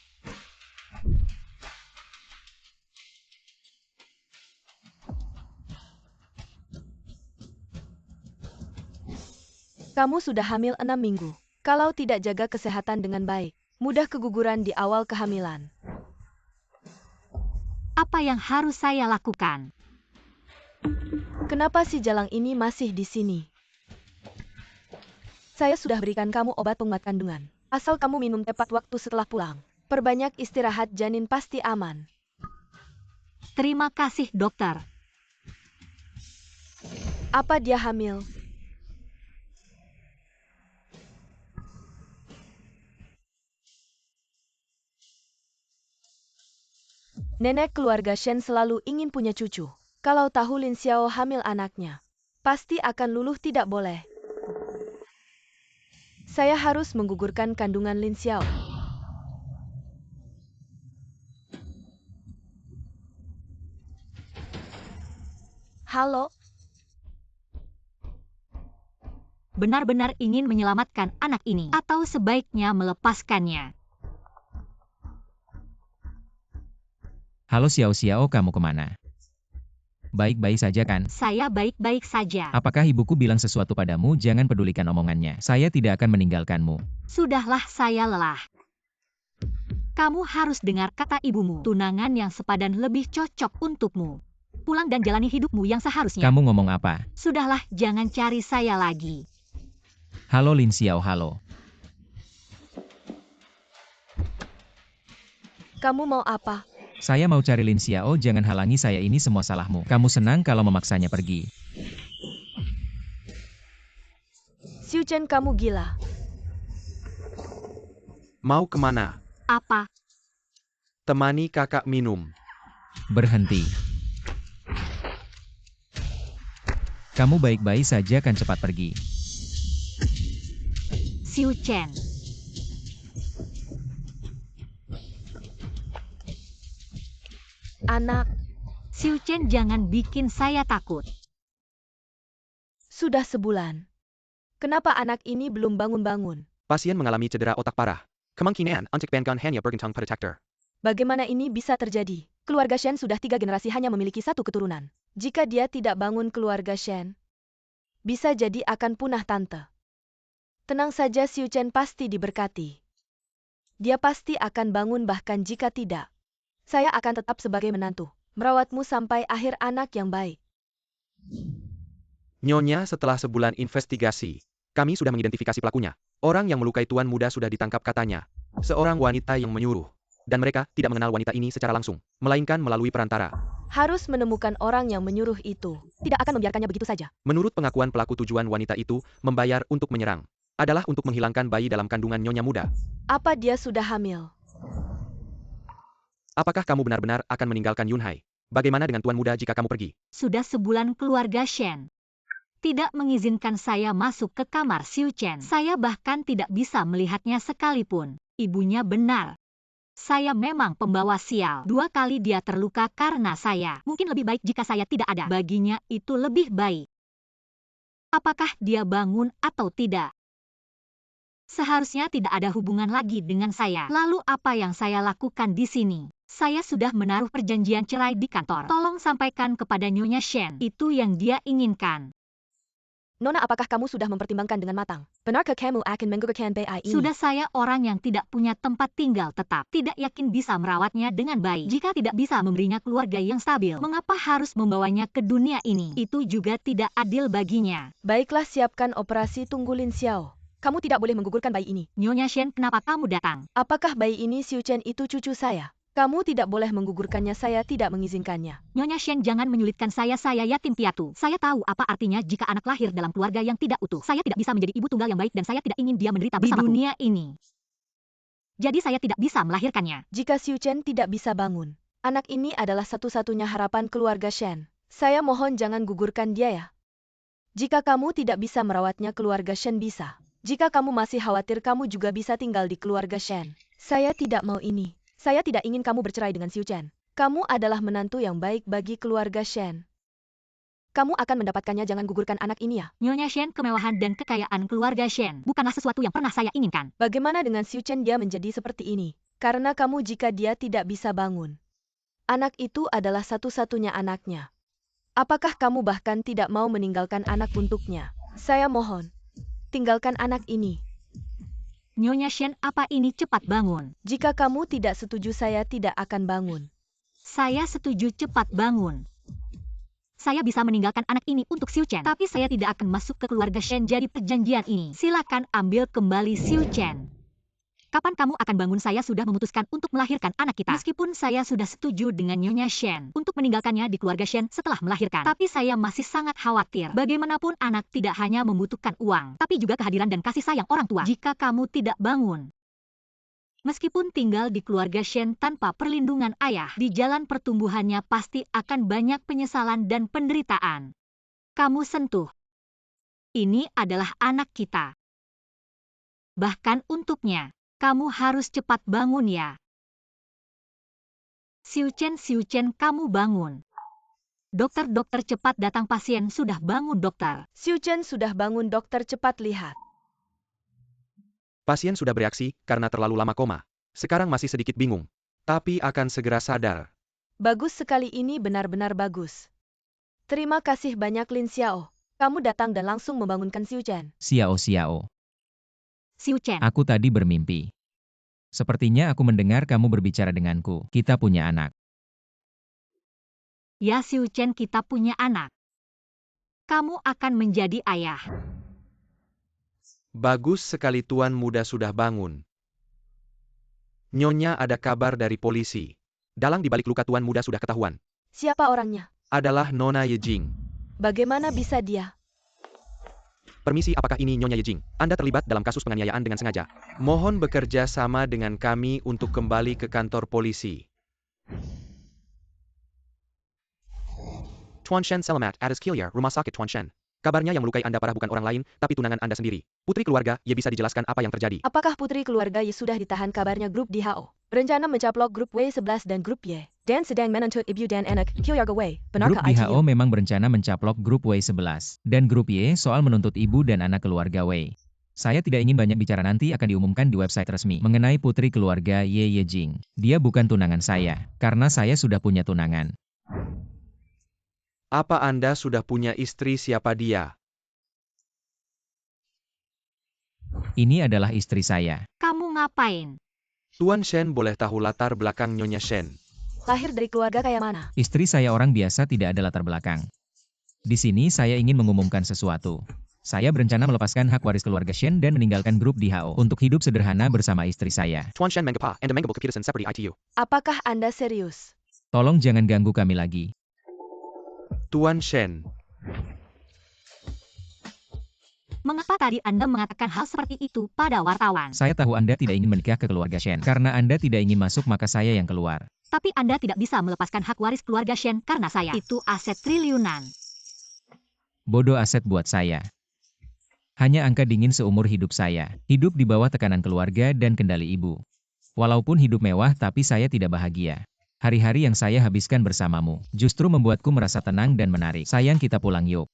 C: Kamu sudah hamil 6 minggu. Kalau tidak jaga kesehatan dengan baik, mudah keguguran di awal kehamilan.
D: Apa yang harus saya lakukan?
C: Kenapa si Jalang ini masih di sini? Saya sudah berikan kamu obat penguat kandungan. Asal kamu minum tepat waktu setelah pulang. Perbanyak istirahat, janin pasti aman.
D: Terima kasih, dokter.
C: Apa dia hamil? Nenek keluarga Shen selalu ingin punya cucu. Kalau tahu Lin Xiao hamil anaknya, pasti akan luluh, tidak boleh. Saya harus menggugurkan kandungan Lin Xiao. Halo?
D: Benar-benar ingin menyelamatkan anak ini, atau sebaiknya melepaskannya?
B: Halo Xiao Xiao, kamu kemana? Baik-baik saja kan?
D: Saya baik-baik saja.
B: Apakah ibuku bilang sesuatu padamu? Jangan pedulikan omongannya. Saya tidak akan meninggalkanmu.
D: Sudahlah, saya lelah. Kamu harus dengar kata ibumu. Tunangan yang sepadan lebih cocok untukmu. Pulang dan jalani hidupmu yang seharusnya.
B: Kamu ngomong apa?
D: Sudahlah, jangan cari saya lagi.
B: Halo Lin Xiao, halo.
C: Kamu mau apa?
B: Saya mau cari Lin Xiao, jangan halangi saya, ini semua salahmu. Kamu senang kalau memaksanya pergi.
C: Xiu Chen, kamu gila.
A: Mau kemana?
D: Apa?
A: Temani kakak minum.
B: Berhenti. Kamu baik-baik saja kan, cepat pergi.
D: Xiu Chen.
C: Anak,
D: Xiu Chen, jangan bikin saya takut.
C: sudah sebulan. Kenapa anak ini belum bangun-bangun?
E: Pasien mengalami cedera otak parah. Kemungkinan untuk bangun hanya bergantung pada takdir.
C: Bagaimana ini bisa terjadi? Keluarga Shen sudah 3 generasi hanya memiliki 1 keturunan. Jika dia tidak bangun keluarga Shen, bisa jadi akan punah tante. Tenang saja, Xiu Chen pasti diberkati. Dia pasti akan bangun, bahkan jika tidak, saya akan tetap sebagai menantu, merawatmu sampai akhir, anak yang baik.
A: Nyonya, setelah sebulan investigasi, kami sudah mengidentifikasi pelakunya. Orang yang melukai tuan muda sudah ditangkap katanya. Seorang wanita yang menyuruh. Dan mereka tidak mengenal wanita ini secara langsung, melainkan melalui perantara.
C: Harus menemukan orang yang menyuruh itu. Tidak akan membiarkannya begitu saja.
A: Menurut pengakuan pelaku, tujuan wanita itu membayar untuk menyerang adalah untuk menghilangkan bayi dalam kandungan nyonya muda.
C: Apa dia sudah hamil?
A: Apakah kamu benar-benar akan meninggalkan Yunhai? Bagaimana dengan tuan muda jika kamu pergi?
D: Sudah sebulan keluarga Shen tidak mengizinkan saya masuk ke kamar Xiu Chen. Saya bahkan tidak bisa melihatnya sekalipun. Ibunya benar. Saya memang pembawa sial. 2 kali dia terluka karena saya. Mungkin lebih baik jika saya tidak ada. Baginya itu lebih baik. Apakah dia bangun atau tidak? Seharusnya tidak ada hubungan lagi dengan saya. Lalu apa yang saya lakukan di sini? Saya sudah menaruh perjanjian cerai di kantor. Tolong sampaikan kepada Nyonya Shen. Itu yang dia inginkan.
C: Nona, apakah kamu sudah mempertimbangkan dengan matang? Benarkah kamu akan menggugurkan bayi ini?
D: Sudah, saya orang yang tidak punya tempat tinggal tetap. Tidak yakin bisa merawatnya dengan baik. Jika tidak bisa memberinya keluarga yang stabil, mengapa harus membawanya ke dunia ini? Itu juga tidak adil baginya.
C: Baiklah, siapkan operasi, tunggu Lin Xiao. Kamu tidak boleh menggugurkan bayi ini.
D: Nyonya Shen, kenapa kamu datang?
C: Apakah bayi ini Xiu Chen itu cucu saya? Kamu tidak boleh menggugurkannya, saya tidak mengizinkannya.
D: Nyonya Shen, jangan menyulitkan saya yatim piatu. Saya tahu apa artinya jika anak lahir dalam keluarga yang tidak utuh. Saya tidak bisa menjadi ibu tunggal yang baik dan saya tidak ingin dia menderita bersamaku di dunia ini. Jadi saya tidak bisa melahirkannya.
C: Jika Xiu Chen tidak bisa bangun, anak ini adalah satu-satunya harapan keluarga Shen. Saya mohon jangan gugurkan dia ya. Jika kamu tidak bisa merawatnya, keluarga Shen bisa. Jika kamu masih khawatir, kamu juga bisa tinggal di keluarga Shen. Saya tidak mau ini. Saya tidak ingin kamu bercerai dengan Xiu Chen. Kamu adalah menantu yang baik bagi keluarga Shen. Kamu akan mendapatkannya, jangan gugurkan anak ini ya.
D: Nyonya Shen, kemewahan dan kekayaan keluarga Shen bukanlah sesuatu yang pernah saya inginkan.
C: Bagaimana dengan Xiu Chen? Dia menjadi seperti ini karena kamu. Jika dia tidak bisa bangun, anak itu adalah satu-satunya anaknya. Apakah kamu bahkan tidak mau meninggalkan anak untuknya? Saya mohon, tinggalkan anak ini.
D: Nyonya Shen, apa ini cepat bangun?
C: Jika kamu tidak setuju, saya tidak akan bangun.
D: Saya setuju cepat bangun. Saya bisa meninggalkan anak ini untuk Xiu Chen, tapi saya tidak akan masuk ke keluarga Shen jadi perjanjian ini. Silakan ambil kembali Xiu Chen. Kapan kamu akan bangun? Saya sudah memutuskan untuk melahirkan anak kita. Meskipun saya sudah setuju dengan Nyonya Shen untuk meninggalkannya di keluarga Shen setelah melahirkan, tapi saya masih sangat khawatir. Bagaimanapun anak tidak hanya membutuhkan uang, tapi juga kehadiran dan kasih sayang orang tua. Jika kamu tidak bangun, meskipun tinggal di keluarga Shen tanpa perlindungan ayah, di jalan pertumbuhannya pasti akan banyak penyesalan dan penderitaan. Kamu sentuh. Ini adalah anak kita. Bahkan untuknya, kamu harus cepat bangun ya. Xiu Chen, kamu bangun. Dokter, cepat datang, pasien sudah bangun, dokter.
C: Xiu Chen sudah bangun, dokter, cepat lihat.
A: Pasien sudah bereaksi karena terlalu lama koma. Sekarang masih sedikit bingung, tapi akan segera sadar.
C: Bagus sekali, ini benar-benar bagus. Terima kasih banyak Lin Xiao. Kamu datang dan langsung membangunkan Xiu Chen.
B: Xiao.
D: Xiu Chen.
B: Aku tadi bermimpi. Sepertinya aku mendengar kamu berbicara denganku. Kita punya anak.
D: Ya Xiu Chen, kita punya anak. Kamu akan menjadi ayah.
A: Bagus sekali, tuan muda sudah bangun. Nyonya, ada kabar dari polisi. Dalang di balik luka tuan muda sudah ketahuan.
C: Siapa orangnya?
A: Adalah Nona Yejing.
C: Bagaimana bisa dia?
A: Permisi, apakah ini Nyonya Yejing? Anda terlibat dalam kasus penganiayaan dengan sengaja. Mohon bekerja sama dengan kami untuk kembali ke kantor polisi. Tuan Shen selamat atas Kilia, rumah sakit Tuan Shen. Kabarnya yang melukai Anda parah bukan orang lain, tapi tunangan Anda sendiri. Putri keluarga, ya bisa dijelaskan apa yang terjadi?
C: Apakah putri keluarga Y sudah ditahan? Kabarnya grup DHO berencana mencaplok grup W11 dan grup Y. Dan sedang menuntut ibu dan anak keluarga Y.
B: Grup
C: Benarkah
B: DHO
C: ITU?
B: memang berencana mencaplok grup W11 dan grup Y soal menuntut ibu dan anak keluarga W. Saya tidak ingin banyak bicara, nanti akan diumumkan di website resmi mengenai putri keluarga Ye Yejing. Dia bukan tunangan saya, karena saya sudah punya tunangan.
A: Apa Anda sudah punya istri? Siapa dia?
B: Ini adalah istri saya.
D: Kamu ngapain?
A: Tuan Shen, boleh tahu latar belakang Nyonya Shen?
C: Lahir dari keluarga kaya mana?
B: Istri saya orang biasa, tidak ada latar belakang. Di sini saya ingin mengumumkan sesuatu. Saya berencana melepaskan hak waris keluarga Shen dan meninggalkan grup DHO untuk hidup sederhana bersama istri saya.
E: Tuan Shen Mangapa and Mangable Kekitasan seperti ITU.
C: Apakah Anda serius?
B: Tolong jangan ganggu kami lagi.
A: Tuan Shen,
D: Mengapa tadi Anda mengatakan hal seperti itu pada wartawan?
B: Saya tahu Anda tidak ingin menikah ke keluarga Shen. Karena Anda tidak ingin masuk, maka saya yang keluar.
D: Tapi Anda tidak bisa melepaskan hak waris keluarga Shen karena saya. Itu aset triliunan.
B: Bodoh aset buat saya. Hanya angka dingin seumur hidup saya. Hidup di bawah tekanan keluarga dan kendali ibu. Walaupun hidup mewah, tapi saya tidak bahagia. Hari-hari yang saya habiskan bersamamu justru membuatku merasa tenang dan menarik. Sayang, kita pulang yuk.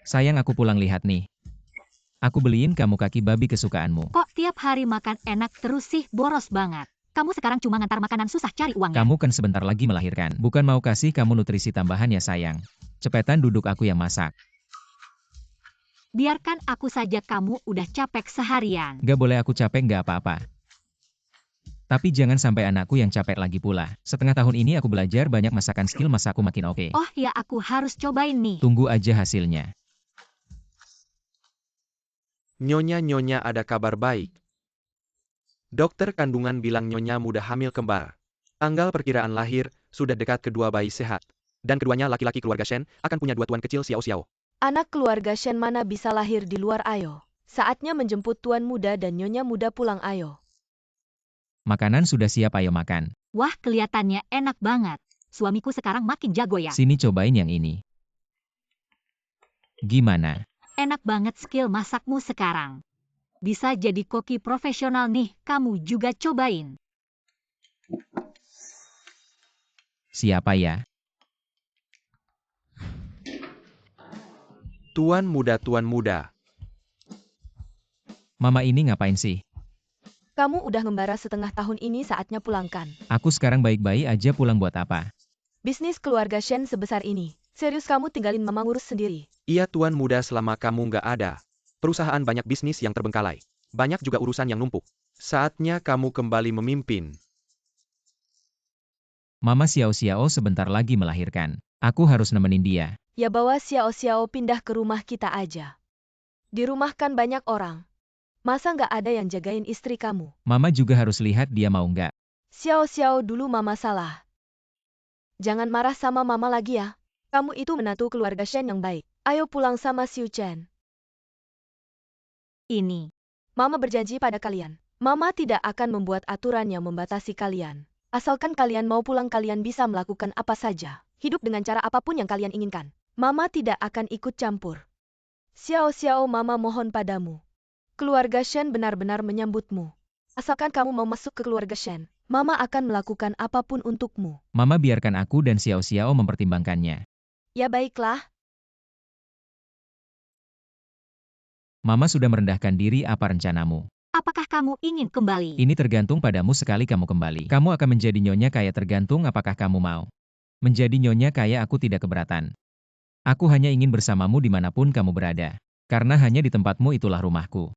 B: Sayang, aku pulang, lihat nih. Aku beliin kamu kaki babi kesukaanmu.
D: Kok tiap hari makan enak terus sih, boros banget. Kamu sekarang cuma ngantar makanan susah cari uangnya.
B: Kamu kan sebentar lagi melahirkan. Bukan mau kasih kamu nutrisi tambahan ya sayang. Cepetan duduk, aku yang masak.
D: Biarkan aku saja, kamu udah capek seharian.
B: Gak boleh aku capek, gak apa-apa. Tapi jangan sampai anakku yang capek lagi pula. Setengah tahun ini aku belajar banyak masakan, skill masakku makin oke.
D: Oh ya, aku harus cobain nih.
B: Tunggu aja hasilnya.
A: Nyonya ada kabar baik. Dokter kandungan bilang Nyonya mudah hamil kembar. Tanggal perkiraan lahir sudah dekat, kedua bayi sehat. Dan keduanya laki-laki keluarga Shen, akan punya 2 tuan kecil Xiao Xiao.
C: Anak keluarga Shen mana bisa lahir di luar, ayo. Saatnya menjemput tuan muda dan nyonya muda pulang, ayo.
B: Makanan sudah siap, ayo makan.
D: Wah, kelihatannya enak banget. Suamiku sekarang makin jago ya.
B: Sini cobain yang ini. Gimana?
D: Enak banget skill masakmu sekarang. Bisa jadi koki profesional nih, kamu juga cobain.
B: Siapa ya?
A: Tuan muda.
B: Mama ini ngapain sih?
C: Kamu udah ngembara setengah tahun ini, saatnya pulangkan.
B: Aku sekarang baik-baik aja, pulang buat apa?
C: Bisnis keluarga Shen sebesar ini. Serius kamu tinggalin mama ngurus sendiri?
A: Iya tuan muda, selama kamu nggak ada. Perusahaan banyak bisnis yang terbengkalai. Banyak juga urusan yang numpuk. Saatnya kamu kembali memimpin.
B: Mama Xiao Xiao sebentar lagi melahirkan. Aku harus nemenin dia.
C: Ya bawa Xiao Xiao pindah ke rumah kita aja. Di rumah kan banyak orang. Masa nggak ada yang jagain istri kamu?
B: Mama juga harus lihat dia mau nggak.
C: Xiao Xiao, dulu mama salah. Jangan marah sama mama lagi ya. Kamu itu menantu keluarga Shen yang baik. Ayo pulang sama Xiu Chen.
D: Ini.
C: Mama berjanji pada kalian. Mama tidak akan membuat aturan yang membatasi kalian. Asalkan kalian mau pulang, kalian bisa melakukan apa saja. Hidup dengan cara apapun yang kalian inginkan. Mama tidak akan ikut campur. Xiao Xiao, mama mohon padamu. Keluarga Shen benar-benar menyambutmu. Asalkan kamu mau masuk ke keluarga Shen, mama akan melakukan apapun untukmu.
B: Mama biarkan aku dan Xiao Xiao mempertimbangkannya.
C: Ya baiklah.
B: Mama sudah merendahkan diri, apa rencanamu?
D: Apakah kamu ingin kembali?
B: Ini tergantung padamu, sekali kamu kembali. Kamu akan menjadi nyonya kaya, tergantung apakah kamu mau. Menjadi nyonya kaya aku tidak keberatan. Aku hanya ingin bersamamu dimanapun kamu berada. Karena hanya di tempatmu itulah rumahku.